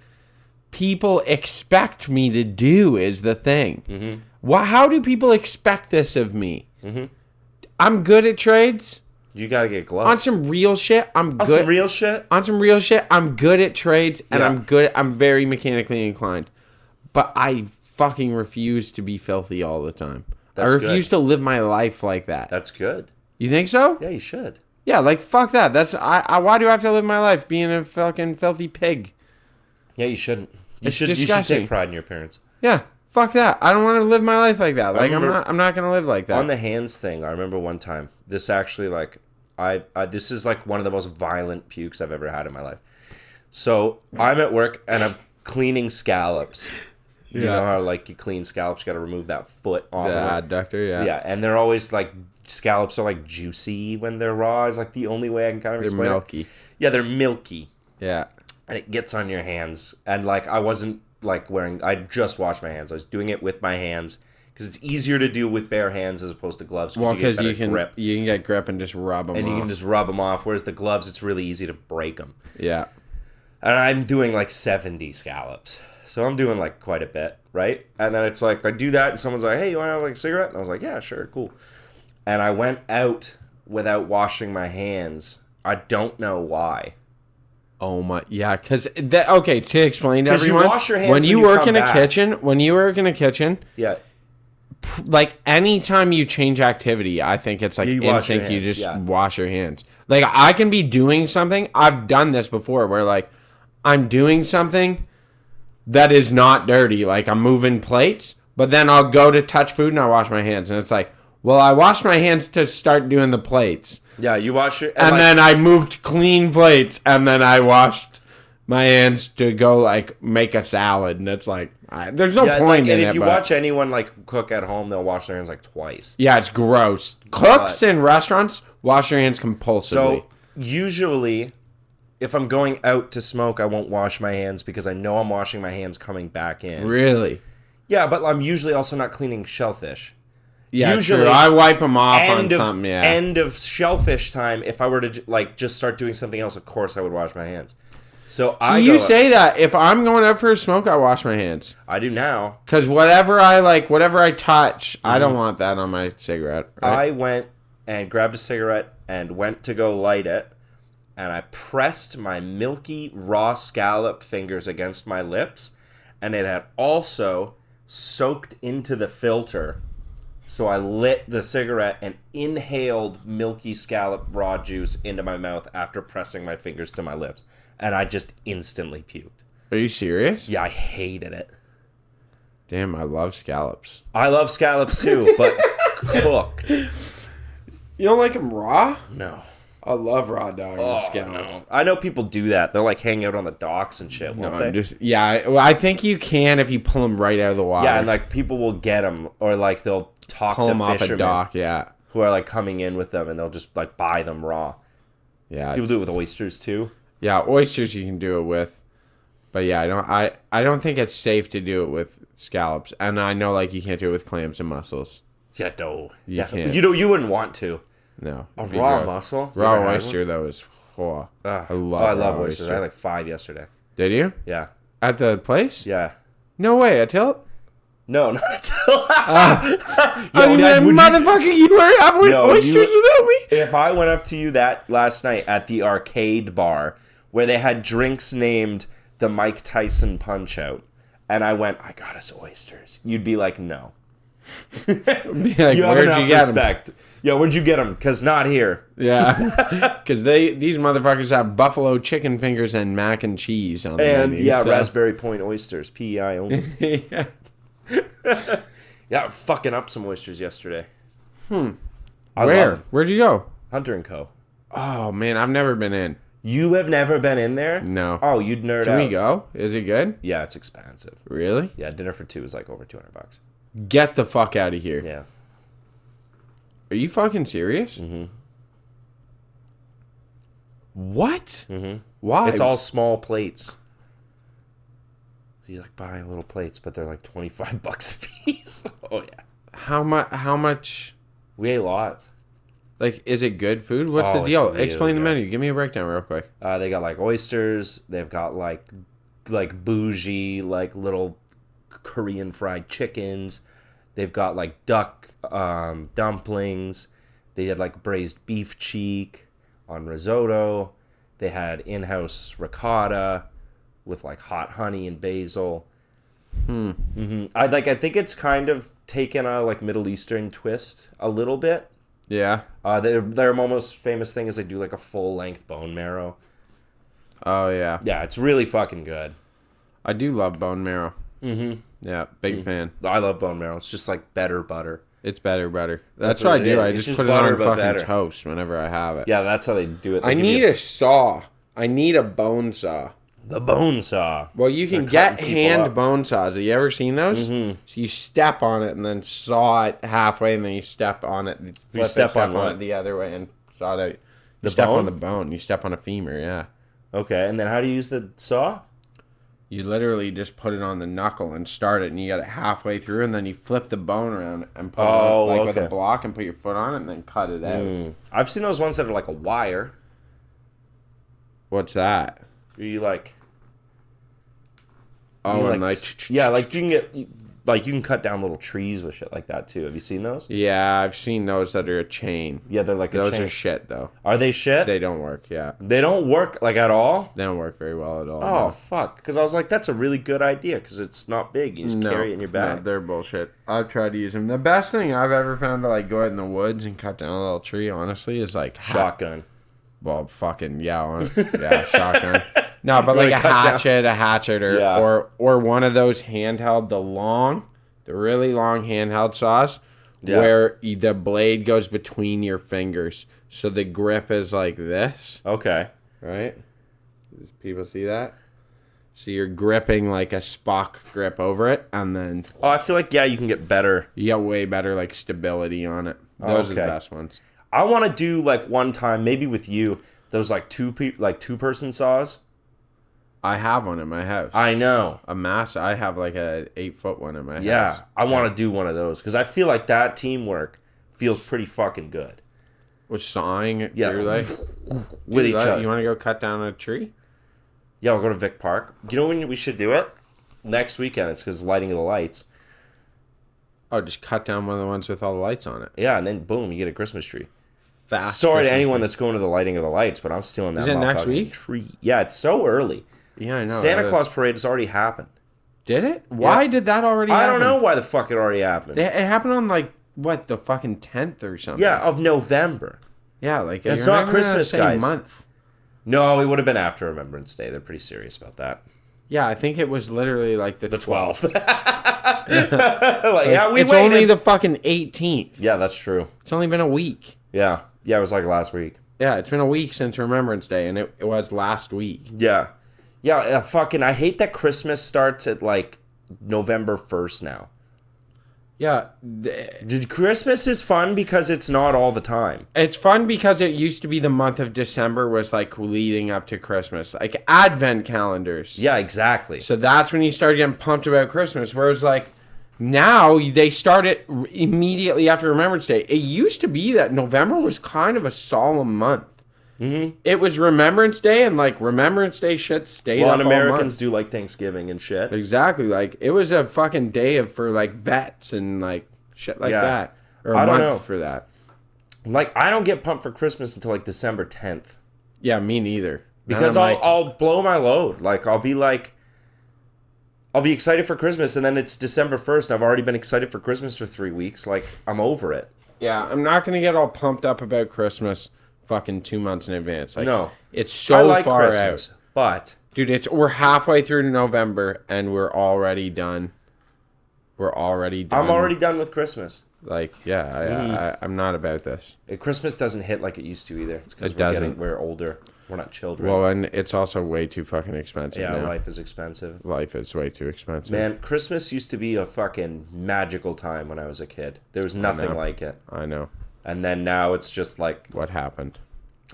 people expect me to do is the thing. Mm-hmm. How do people expect this of me? Mm-hmm. I'm good at trades. You gotta get gloves. On some real shit, I'm On good. some real shit? On some real shit, I'm good at trades, and Yeah. I'm very mechanically inclined. But I fucking refuse to be filthy all the time. That's I refuse to live my life like that. That's good. You think so? Yeah, you should. Yeah, like fuck that. That's why do I have to live my life being a fucking filthy pig? Yeah, you shouldn't. You It's should disgusting. take pride in your appearance. Yeah, fuck that. I don't want to live my life like that. Like remember- I'm not gonna live like that. On the hands thing, I remember one time. This actually, like, I this is like one of the most violent pukes I've ever had in my life. So I'm at work and I'm cleaning scallops. You know how like you clean scallops, you got to remove that foot off. The of it. adductor, yeah. Yeah, and they're always like scallops are like juicy when they're raw. Is like the only way I can kind of They're explain it. milky. Yeah, they're milky, Yeah. and it gets on your hands. And like I wasn't like wearing. I just washed my hands. I was doing it with my hands because it's easier to do with bare hands as opposed to gloves. Well, because because you grip. can get grip and just rub them And off. you can just rub them off. Whereas the gloves, it's really easy to break them. Yeah. And I'm doing like 70 scallops. So I'm doing like quite a bit, right? And then it's like, I do that and someone's like, hey, you want to have like a cigarette? And I was like, yeah, sure, cool. And I went out without washing my hands. I don't know why. Oh my, yeah, because to explain to 'Cause you everyone, wash your hands when you when you work come in a back. kitchen, when you work in a kitchen, Yeah. like anytime you change activity, I think it's like You wash your instinct. You hands, just yeah. wash your hands. Like I can be doing something. I've done this before where like I'm doing something that is not dirty. Like I'm moving plates, but then I'll go to touch food and I wash my hands, and it's like, well, I washed my hands to start doing the plates, Yeah, you wash your... and like, then I moved clean plates, and then I washed my hands to go like make a salad, and it's like there's no yeah, point in and it. if you but- watch anyone like cook at home, they'll wash their hands like twice. yeah, it's gross. Cooks in restaurants wash your hands compulsively. So usually, if I'm going out to smoke, I won't wash my hands because I know I'm washing my hands coming back in. Really? Yeah, but I'm usually also not cleaning shellfish. Yeah, Usually, true. I wipe them off on End of, something. Yeah. end of shellfish time. If I were to like just start doing something else, of course I would wash my hands. So So you say that if I'm going out for a smoke, I wash my hands. I do now. Because whatever I touch, I don't want that on my cigarette. Right? I went and grabbed a cigarette and went to go light it, and I pressed my milky raw scallop fingers against my lips, and it had also soaked into the filter. So I lit the cigarette and inhaled milky scallop raw juice into my mouth after pressing my fingers to my lips, and I just instantly puked. Are you serious? Yeah, I hated it. Damn, I love scallops. I love scallops too, but cooked. You don't like them raw? No. I love raw dog and scallop. No. I know people do that. They'll like hang out on the docks and shit, No, won't they? I think you can if you pull them right out of the water. Yeah, and like people will get them, or like they'll talk pull to them off a fishermen dock. Yeah, who are like coming in with them, and they'll just like buy them raw. yeah, People do it with oysters too. yeah. Oysters you can do it with, but yeah, I don't think it's safe to do it with scallops, and I know like you can't do it with clams and mussels. Yeah, no, You definitely. can't. You know, you wouldn't want to. No, A it'd be raw gross. mussel, You Raw ever had oyster one? though is. Oh, Ugh. I love. I love raw oysters. I had like 5 yesterday. Did you Yeah, at the place? yeah. No way, a tilt. No, not until. I mean, Dad, would you- motherfucker, you were having No, oysters you- without me. If I went up to you that last night at the arcade bar where they had drinks named the Mike Tyson Punch Out, and I went, I got us oysters, you'd be like, no. Be like, You have where'd enough you get 'em? respect. Yo, where'd you get them? Because not here. Yeah, because these motherfuckers have buffalo chicken fingers and mac and cheese on the And menu. yeah, so- Raspberry Point oysters, PEI only. yeah. Yeah, fucking up some oysters yesterday. I love Where? 'em. Where'd you go? Hunter and Co. Oh man, I've never been in. You have never been in there? No. Oh, you'd nerd Can out. we go? Is it good? Yeah, it's expensive. Really? Yeah, dinner for 2 is like over $200. Get the fuck out of here. Yeah. Are you fucking serious? Mm-hmm. What? Mm-hmm. Why? It's all small plates. So you like buy little plates, but they're like $25 a piece. Oh yeah, How much? How much? we ate lots. Like, is it good food? What's Oh, the it's deal? really Explain the good. menu. Give me a breakdown real quick. They got like oysters. They've got like bougie like little Korean fried chickens. They've got like duck dumplings. They had like braised beef cheek on risotto. They had in-house ricotta with like hot honey and basil. I think it's kind of taken a like Middle Eastern twist a little bit. Yeah. Their most famous thing is they do like a full length bone marrow. Oh yeah. Yeah, it's really fucking good. I do love bone marrow. Mm-hmm. Yeah, big fan. I love bone marrow. It's just like better butter. It's better. That's what what I it do. is. I It's just just put it butter, on but fucking better. toast whenever I have it. Yeah, that's how they do it. They I give need you a saw. I need a bone saw. the bone saw. Well, you can They're get cutting people hand up. bone saws. Have you ever seen those? Mm-hmm. So you step on it and then saw it halfway, and then you step on it. Flip step on what? it the other way and saw it out. You The step bone? on the bone. You step on a femur. Yeah. Okay, and then how do you use the saw? You literally just put it on the knuckle and start it, and you got it halfway through, and then you flip the bone around and put it on, like with okay. a block and put your foot on it, and then cut it out. I've seen those ones that are like a wire. What's that? Where you like, Oh, you and like yeah, like you can get like you can cut down little trees with shit like that too. Have you seen those? Yeah, I've seen those that are a chain. Yeah, they're like a Those chain. are shit though. Are they shit? They don't work. Yeah, They don't work like at all. they don't work very well at all. Oh no. fuck! Because I was like, that's a really good idea because it's not big. You just carry it in your bag. No, they're bullshit. I've tried to use them. The best thing I've ever found to like go out in the woods and cut down a little tree, honestly, is like Shotgun. Well, fucking yeah, yeah, shotgun. No, but like Really a cut down. hatchet, or Yeah. or one of those handheld, the really long handheld saws, Yeah. where the blade goes between your fingers, so the grip is like this, Okay. right? Does people see that? So you're gripping like a Spock grip over it, and then Oh, I feel like you can get better. you get way better like stability on it. Those are the Okay. best ones. I want to do like one time, maybe with you, those like two person saws. I have one in my house. I know. I have like a 8-foot one in my house. Yeah, I want to do one of those because I feel like that teamwork feels pretty fucking good Which sawing Yeah. through like with each You other. want to go cut down a tree? Yeah, we'll go to Vic Park. You know when we should do it? Next weekend. It's because lighting of the lights. Oh, just cut down one of the ones with all the lights on it. Yeah, and then boom, you get a Christmas tree. Fast. Sorry to Christmas anyone tree. that's going to the lighting of the lights, but I'm stealing that Is it next motherfucking week? tree. Yeah, it's so early. Yeah, I know. Santa Claus parade has already happened. Did it? Why did that already happen? I don't know why the fuck it already happened. It happened on like what, the fucking 10th or something. Yeah, of November. Yeah, like It's you're not even gonna Christmas, say guys. Month. No, it would have been after Remembrance Day. They're pretty serious about that. Yeah, I think it was literally like the 12th. yeah, we it's waited. only the fucking 18th. Yeah, that's true. It's only been a week. Yeah, it was like last week. Yeah, it's been a week since Remembrance Day, and it was last week. Yeah. Fucking, I hate that Christmas starts at like November 1st now. Yeah, Christmas is fun because it's not all the time. it's fun because it used to be the month of December was like leading up to Christmas, like advent calendars. Yeah, exactly. So that's when you started getting pumped about Christmas. Whereas like now they start it immediately after Remembrance Day. It used to be that November was kind of a solemn month. Mm-hmm. It was Remembrance Day, and like Remembrance Day shit stayed Well, up and all Americans month. do like Thanksgiving and shit. Exactly, like it was a fucking day for like vets and like shit like Yeah. that, or I a don't month know. for that. Like, I don't get pumped for Christmas until like December 10th. Yeah, me neither. Because And I'm I'll blow my load. Like, I'll be excited for Christmas, and then it's December 1st, and I've already been excited for Christmas for 3 weeks. Like, I'm over it. yeah, I'm not gonna get all pumped up about Christmas fucking 2 months in advance. Like, No. it's so I like far Christmas, out. but Dude, we're halfway through November and we're already done. We're already done. I'm already done with Christmas. like, yeah, I'm not about this. Christmas doesn't hit like it used to either. It's because It doesn't. we're older. We're not children. Well, and it's also way too fucking expensive yeah, now. life is expensive. Life is way too expensive. Man, Christmas used to be a fucking magical time when I was a kid. There was nothing know. like it. I know And then now it's just like, what happened.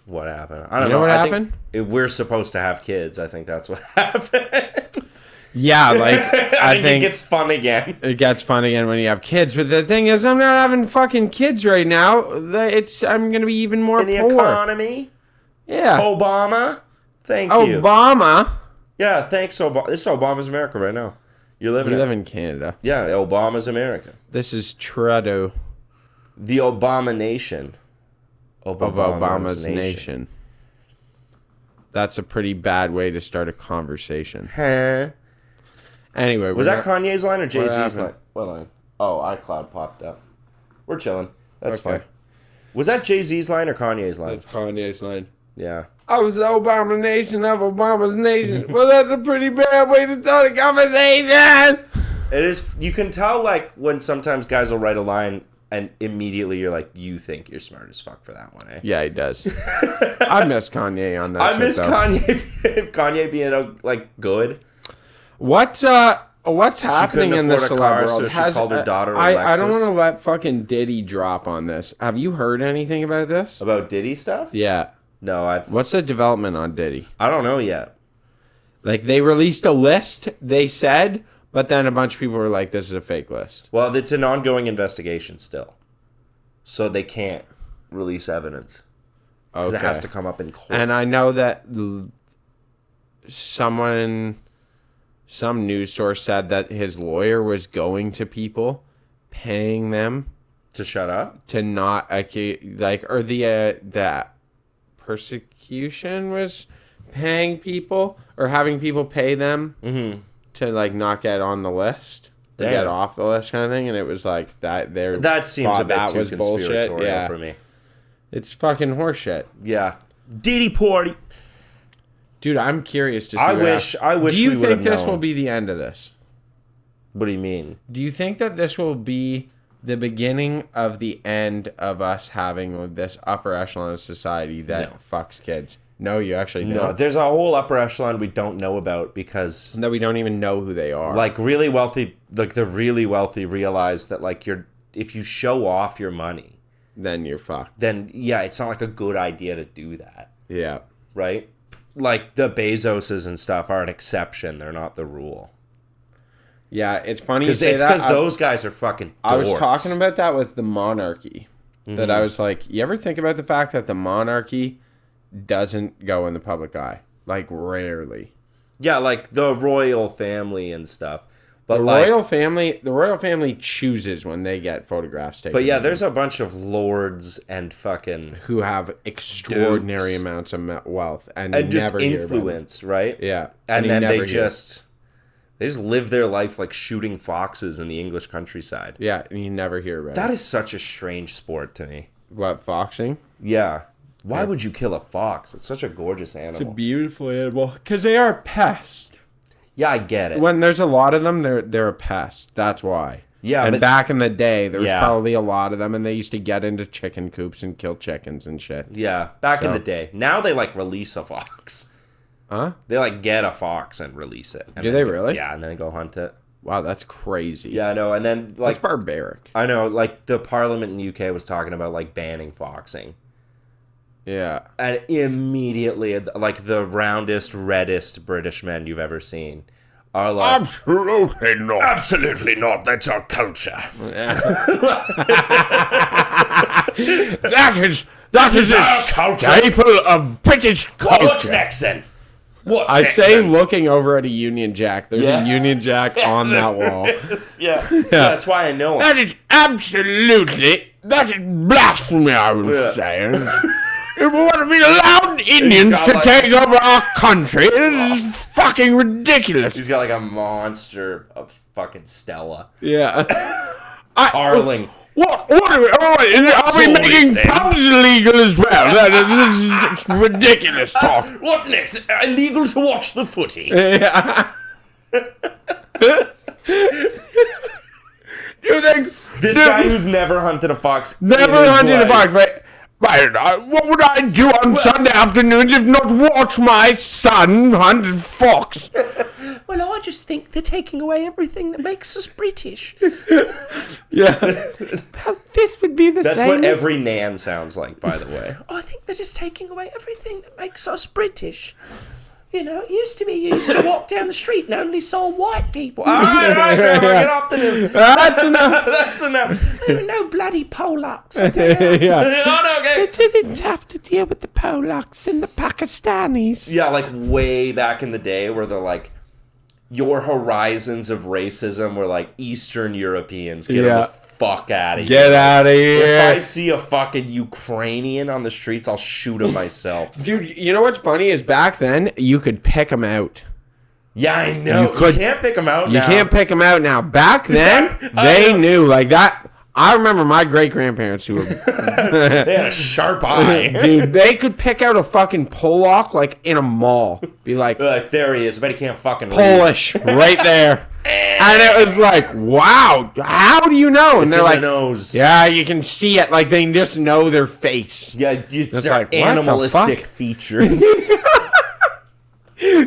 what happened? I don't You know what I think happened? we're supposed to have kids. I think that's what happened. Yeah, like I think it gets fun again. it gets fun again when you have kids. But the thing is, I'm not having fucking kids right now. I'm gonna be even more In the poor. economy, Yeah, Obama. Thank you. Obama. Yeah, thanks, Obama. This is Obama's America right now. You're living We it. live in Canada. Yeah, Obama's America. This is Trudeau The Abomination of Obama's nation. That's a pretty bad way to start a conversation. Huh? Anyway, Was that Kanye's line or Jay-Z's happened? line? What line? Oh, iCloud popped up. We're chilling. That's Okay. fine. Was that Jay-Z's line or Kanye's line? That's Kanye's line. Yeah. I was the Abomination of Obama's nation. Well, that's a pretty bad way to start a conversation. It is. You can tell, like, when sometimes guys will write a line and immediately you're like, you think you're smart as fuck for that one, eh? Yeah, he does. I miss Kanye on that. I shit, miss though. Kanye being, like, good. What's happening in the afford a celeb car, world? so she called her daughter I don't Alexis. want to let fucking Diddy drop on this. Have you heard anything about this? About Diddy stuff? Yeah. No, What's the development on Diddy? I don't know yet. Like, they released a list, they said, but then a bunch of people were like, this is a fake list. Well, it's an ongoing investigation still. So they can't release evidence. Because Okay. it has to come up in court. And I know that someone some news source said that his lawyer was going to people, paying them To shut up? to not or the persecution was paying people or having people pay them to like not get on the list, to Damn. get off the list kind of thing, and it was like that. That seems a bit too conspiratorial for me. It's fucking horseshit, Yeah. Diddy party. dude. I'm curious to see. I what wish Do you we would think have this known. will be the end of this? What do you mean? Do you think that this will be the beginning of the end of us having this upper echelon of society that fucks kids? No, you actually don't. No, there's a whole upper echelon we don't know about because That we don't even know who they are. like really wealthy, like the really wealthy realize that like if you show off your money, then you're fucked. then yeah, it's not like a good idea to do that, Yeah. right? Like the Bezoses and stuff are an exception; they're not the rule. Yeah, it's funny you Because say it's that. because those guys are fucking. I was dorks. talking about that with the monarchy. That I was like, you ever think about the fact that the monarchy doesn't go in the public eye? Like, rarely. Yeah, like the royal family and stuff. But The like, royal family chooses when they get photographs taken. but yeah, of them, there's a bunch of lords and fucking who have extraordinary dukes. amounts of wealth and just never hear about them. influence, right? Yeah, and you then never they hear. just live their life like shooting foxes in the English countryside. Yeah, and you never hear about That it. is such a strange sport to me. What, foxing? Yeah. Why would you kill a fox? It's such a gorgeous animal. Beautiful animal because they are pests. Yeah, I get it. When there's a lot of them, they're a pest. That's why. Yeah, and but- back in the day, there was Yeah. probably a lot of them, and they used to get into chicken coops and kill chickens and shit. Yeah, back in So- the day. Now they like release a fox. Huh? They like get a fox and release it. And Do then they go- really? Yeah, and then go hunt it. Wow, that's crazy. Yeah, I know. And then That's like barbaric. I know, like the Parliament in the UK was talking about like banning foxing. Yeah. And immediately, like the roundest, reddest British men you've ever seen are like, Absolutely not. absolutely not. That's our culture. That is our a culture. staple of British culture. Well, what's next then? What's I'd next say then? looking over at a Union Jack. There's Yeah. a Union Jack on that wall. yeah. That's why I know him. That is blasphemy, I would say. If we want to be allowed Indians got to like- take over our country, this is fucking ridiculous. He's got like a monster of fucking Stella. Yeah. Carling. What are we always making saying. pubs illegal as well? This is ridiculous talk. What next? Illegal to watch the footy. Yeah. You think This guy who's never hunted a fox. in never his hunted a life. fox, right? What would I do on Sunday afternoons if not watch my son hunt a fox? Well, I just think they're taking away everything that makes us British. Yeah. This would be the That's same. what every Nan sounds like, by the way. I think they're just taking away everything that makes us British. You know, it used to be you used to walk down the street and only saw white people. All right, Grandma, get off the news. That's enough. That's enough. There were no bloody Polacks. I tell you. Yeah. Oh, no, okay. Didn't have to deal with the Polacks and the Pakistanis. Yeah, like way back in the day where they're like, your horizons of racism were like Eastern Europeans. Get Yeah. the fuck out of here. Get out of If I here. see a fucking Ukrainian on the streets, I'll shoot him myself. Dude, you know what's funny is back then you could pick them out. Yeah, I know. You could- you can't pick them out You now. can't pick them out now. Back then, I they know. knew like that. I remember my great grandparents who were, They had a sharp eye. dude, they could pick out a fucking Polak like in a mall. Be like, Like, there he is. I bet he can't fucking read. Polish, right there. And it was like, wow, how do you know? And It's they're in like, the nose. yeah, you can see it. Like they just know their face. Yeah, it's That's their like, what the animalistic fuck? features.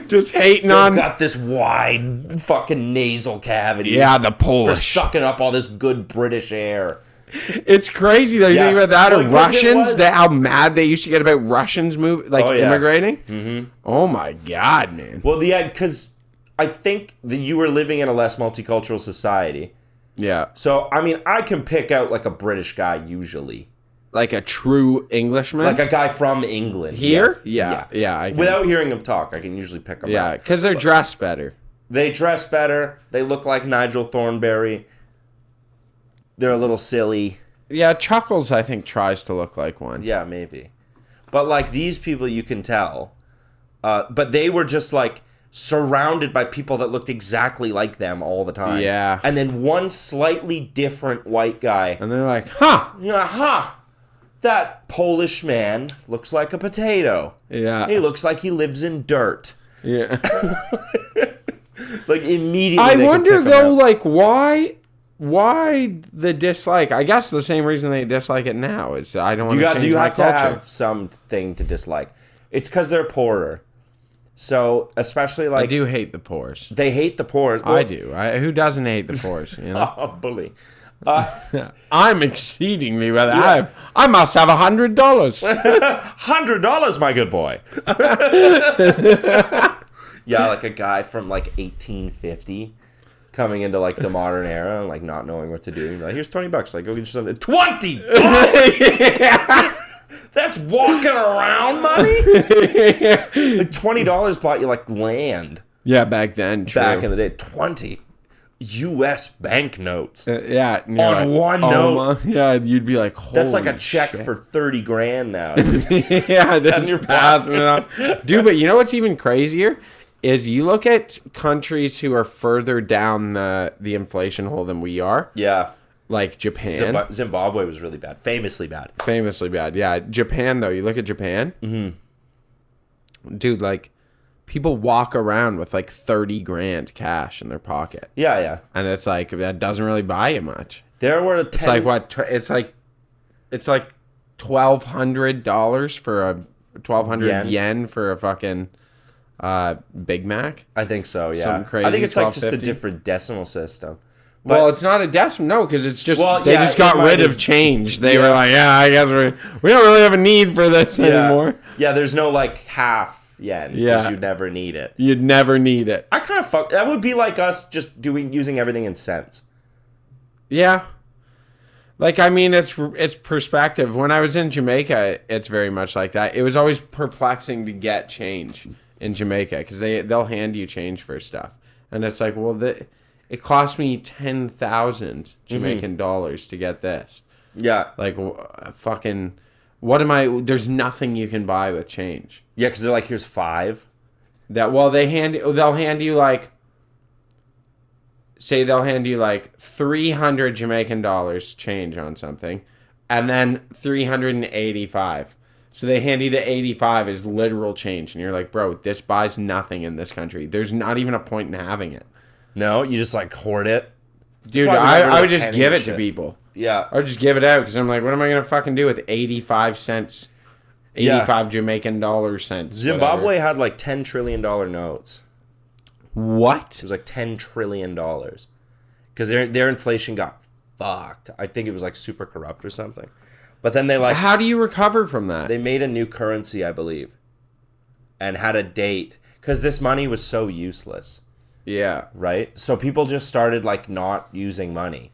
Just hating They've on. got this wide fucking nasal cavity. Yeah, the For Polish. sucking up all this good British air. It's crazy that you Yeah. think about that. Well, Or 'cause it Russians, was- that how mad they used to get about Russians Oh, yeah. immigrating. Mm-hmm. Oh my god, man. Well, yeah, because I think that you were living in a less multicultural society. Yeah, So, I mean, I can pick out like a British guy usually. like a true Englishman. Like a guy from England. Here? yes. Yeah. I can. Without hearing him talk, I can usually pick him yeah, out. because they're dressed better. They dress better. They look like Nigel Thornberry. They're a little silly. Yeah, Chuckles, I think, tries to look like one. Yeah, maybe. But, like, these people, you can tell. But they were just, like, surrounded by people that looked exactly like them all the time. Yeah. And then one slightly different white guy. And they're like, huh! Aha! That Polish man looks like a potato. Yeah. He looks like he lives in dirt. Yeah. Like, immediately I they could wonder, pick him though, out. like, why the dislike? I guess the same reason they dislike it now is I don't want to change You my have to culture. have something to dislike. It's because they're poorer. So, especially, like... I do hate the pores. They hate the poors. I do. Who doesn't hate the pores? You know? Oh, bully. I'm exceedingly well. I must have $100. $100, my good boy. Yeah, like a guy from like 1850 coming into like the modern era and like not knowing what to do. Like, here's $20. Like, go get you something. $20. That's walking around money. Like $20 bought you like land Yeah, back then. True. back in the day. 20 U.S. banknotes. Yeah. and you're On one note. yeah, you'd be like, holy That's like a check shit. for $30,000 now. Yeah, that's your your passing it off. Dude, but you know what's even crazier? Is you look at countries who are further down the inflation hole than we are, Yeah. like Japan. Zimbabwe was really bad. Famously bad. Famously bad. Yeah, Japan, though. You look at Japan. Mm-hmm. Dude, like, people walk around with like 30 grand cash in their pocket. Yeah, yeah. And it's like, that doesn't really buy you much. There were It's like what? It's like $1,200 for a 1,200 yen for a fucking Big Mac. I think so, yeah. Something crazy, I think it's like just a 12.50. different decimal system. Well, it's not a decimal. No, because it's just Well, they yeah, just got it might rid of just- change. They were like, yeah, I guess we don't really have a need for this anymore. Yeah, there's no like half yen because Yeah. you never need it. You'd never need it. I kind of that would be like us just using everything in cents. Yeah. Like, I mean, it's perspective. When I was in Jamaica, it's very much like that. It was always perplexing to get change in Jamaica because they'll hand you change for stuff. And it's like, well, it cost me 10,000 Jamaican dollars to get this. Yeah. Like, fucking, there's nothing you can buy with change. Yeah, because they're like, here's 5. They'll hand you like, say they'll hand you like 300 Jamaican dollars change on something, and then 385. So they hand you the 85 as literal change, and you're like, bro, this buys nothing in this country. There's not even a point in having it. No, you just like hoard it. Dude, why we never I like would just penny give and it to shit. people. Yeah. I would just give it out because I'm like, what am I going to fucking do with 85 cents? 85 Jamaican dollar cents. Zimbabwe whatever. had like $10 trillion notes. What? It was like $10 trillion. Because their inflation got fucked. I think it was like super corrupt or something. But then they How do you recover from that? they made a new currency, I believe. And had a date. Because this money was so useless. Yeah. Right? So people just started like not using money.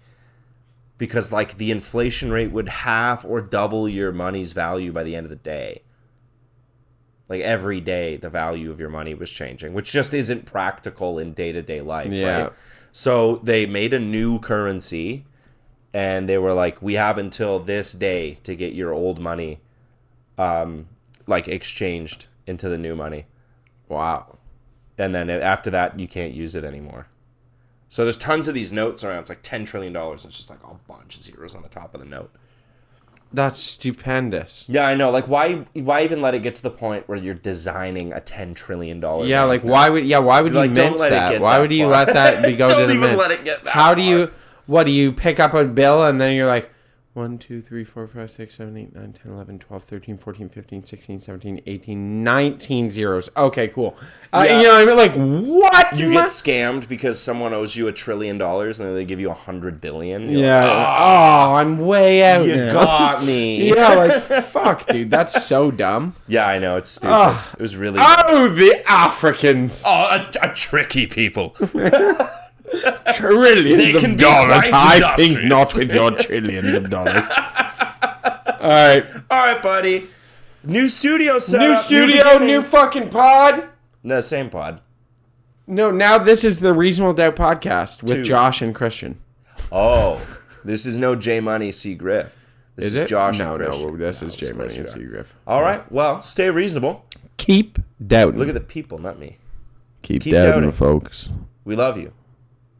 Because like the inflation rate would half or double your money's value by the end of the day. Like every day the value of your money was changing, which just isn't practical in day-to-day life, Yeah. right? So they made a new currency and they were like, we have until this day to get your old money like exchanged into the new money. Wow. And then after that you can't use it anymore. So there's tons of these notes around. It's like $10 trillion. It's just like a bunch of zeros on the top of the note. That's stupendous. Yeah, I know. Like, why even let it get to the point where you're designing a $10 trillion? Yeah, like why would you Like, mince don't let it that? get Why that would you far. let that go Don't to the even mint? let it get that How do far. you? What do you pick up a bill and then you're like 1, 2, 3, 4, 5, 6, 7, 8, 9, 10, 11, 12, 13, 14, 15, 16, 17, 18, 19 zeros. Okay, cool. Yeah. You know what I mean? Like what? You get scammed because someone owes you $1 trillion and then they give you $100 billion. You're Yeah. like, Oh, I'm way out you now. got me. Yeah, like fuck, dude. That's so dumb. Yeah, I know. It's stupid. Ah. It was really. Oh, the Africans. a tricky people. Trillions They can of be dollars. quite I think industrious. not with your trillions of dollars. All right. All right, buddy. New studio setup. New studio, new beginnings. fucking pod. No, same pod. No, now this is the Reasonable Doubt podcast with Two. Josh and Christian. Oh, this is no J Money C Griff. This is it? Josh. No, and Christian. no, this is it's J Money supposed and to C be. Griff. All right. Well, stay reasonable. Keep doubting. Look at the people, not me. keep doubting. doubting, folks. We love you.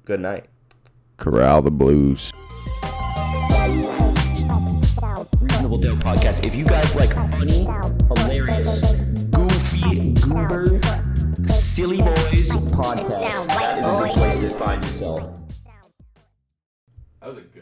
Good night. Corral the blues. Reasonable Doubt Podcast. If you guys like funny, hilarious, goofy, goober, silly boys podcast, that is a good place to find yourself. That was a good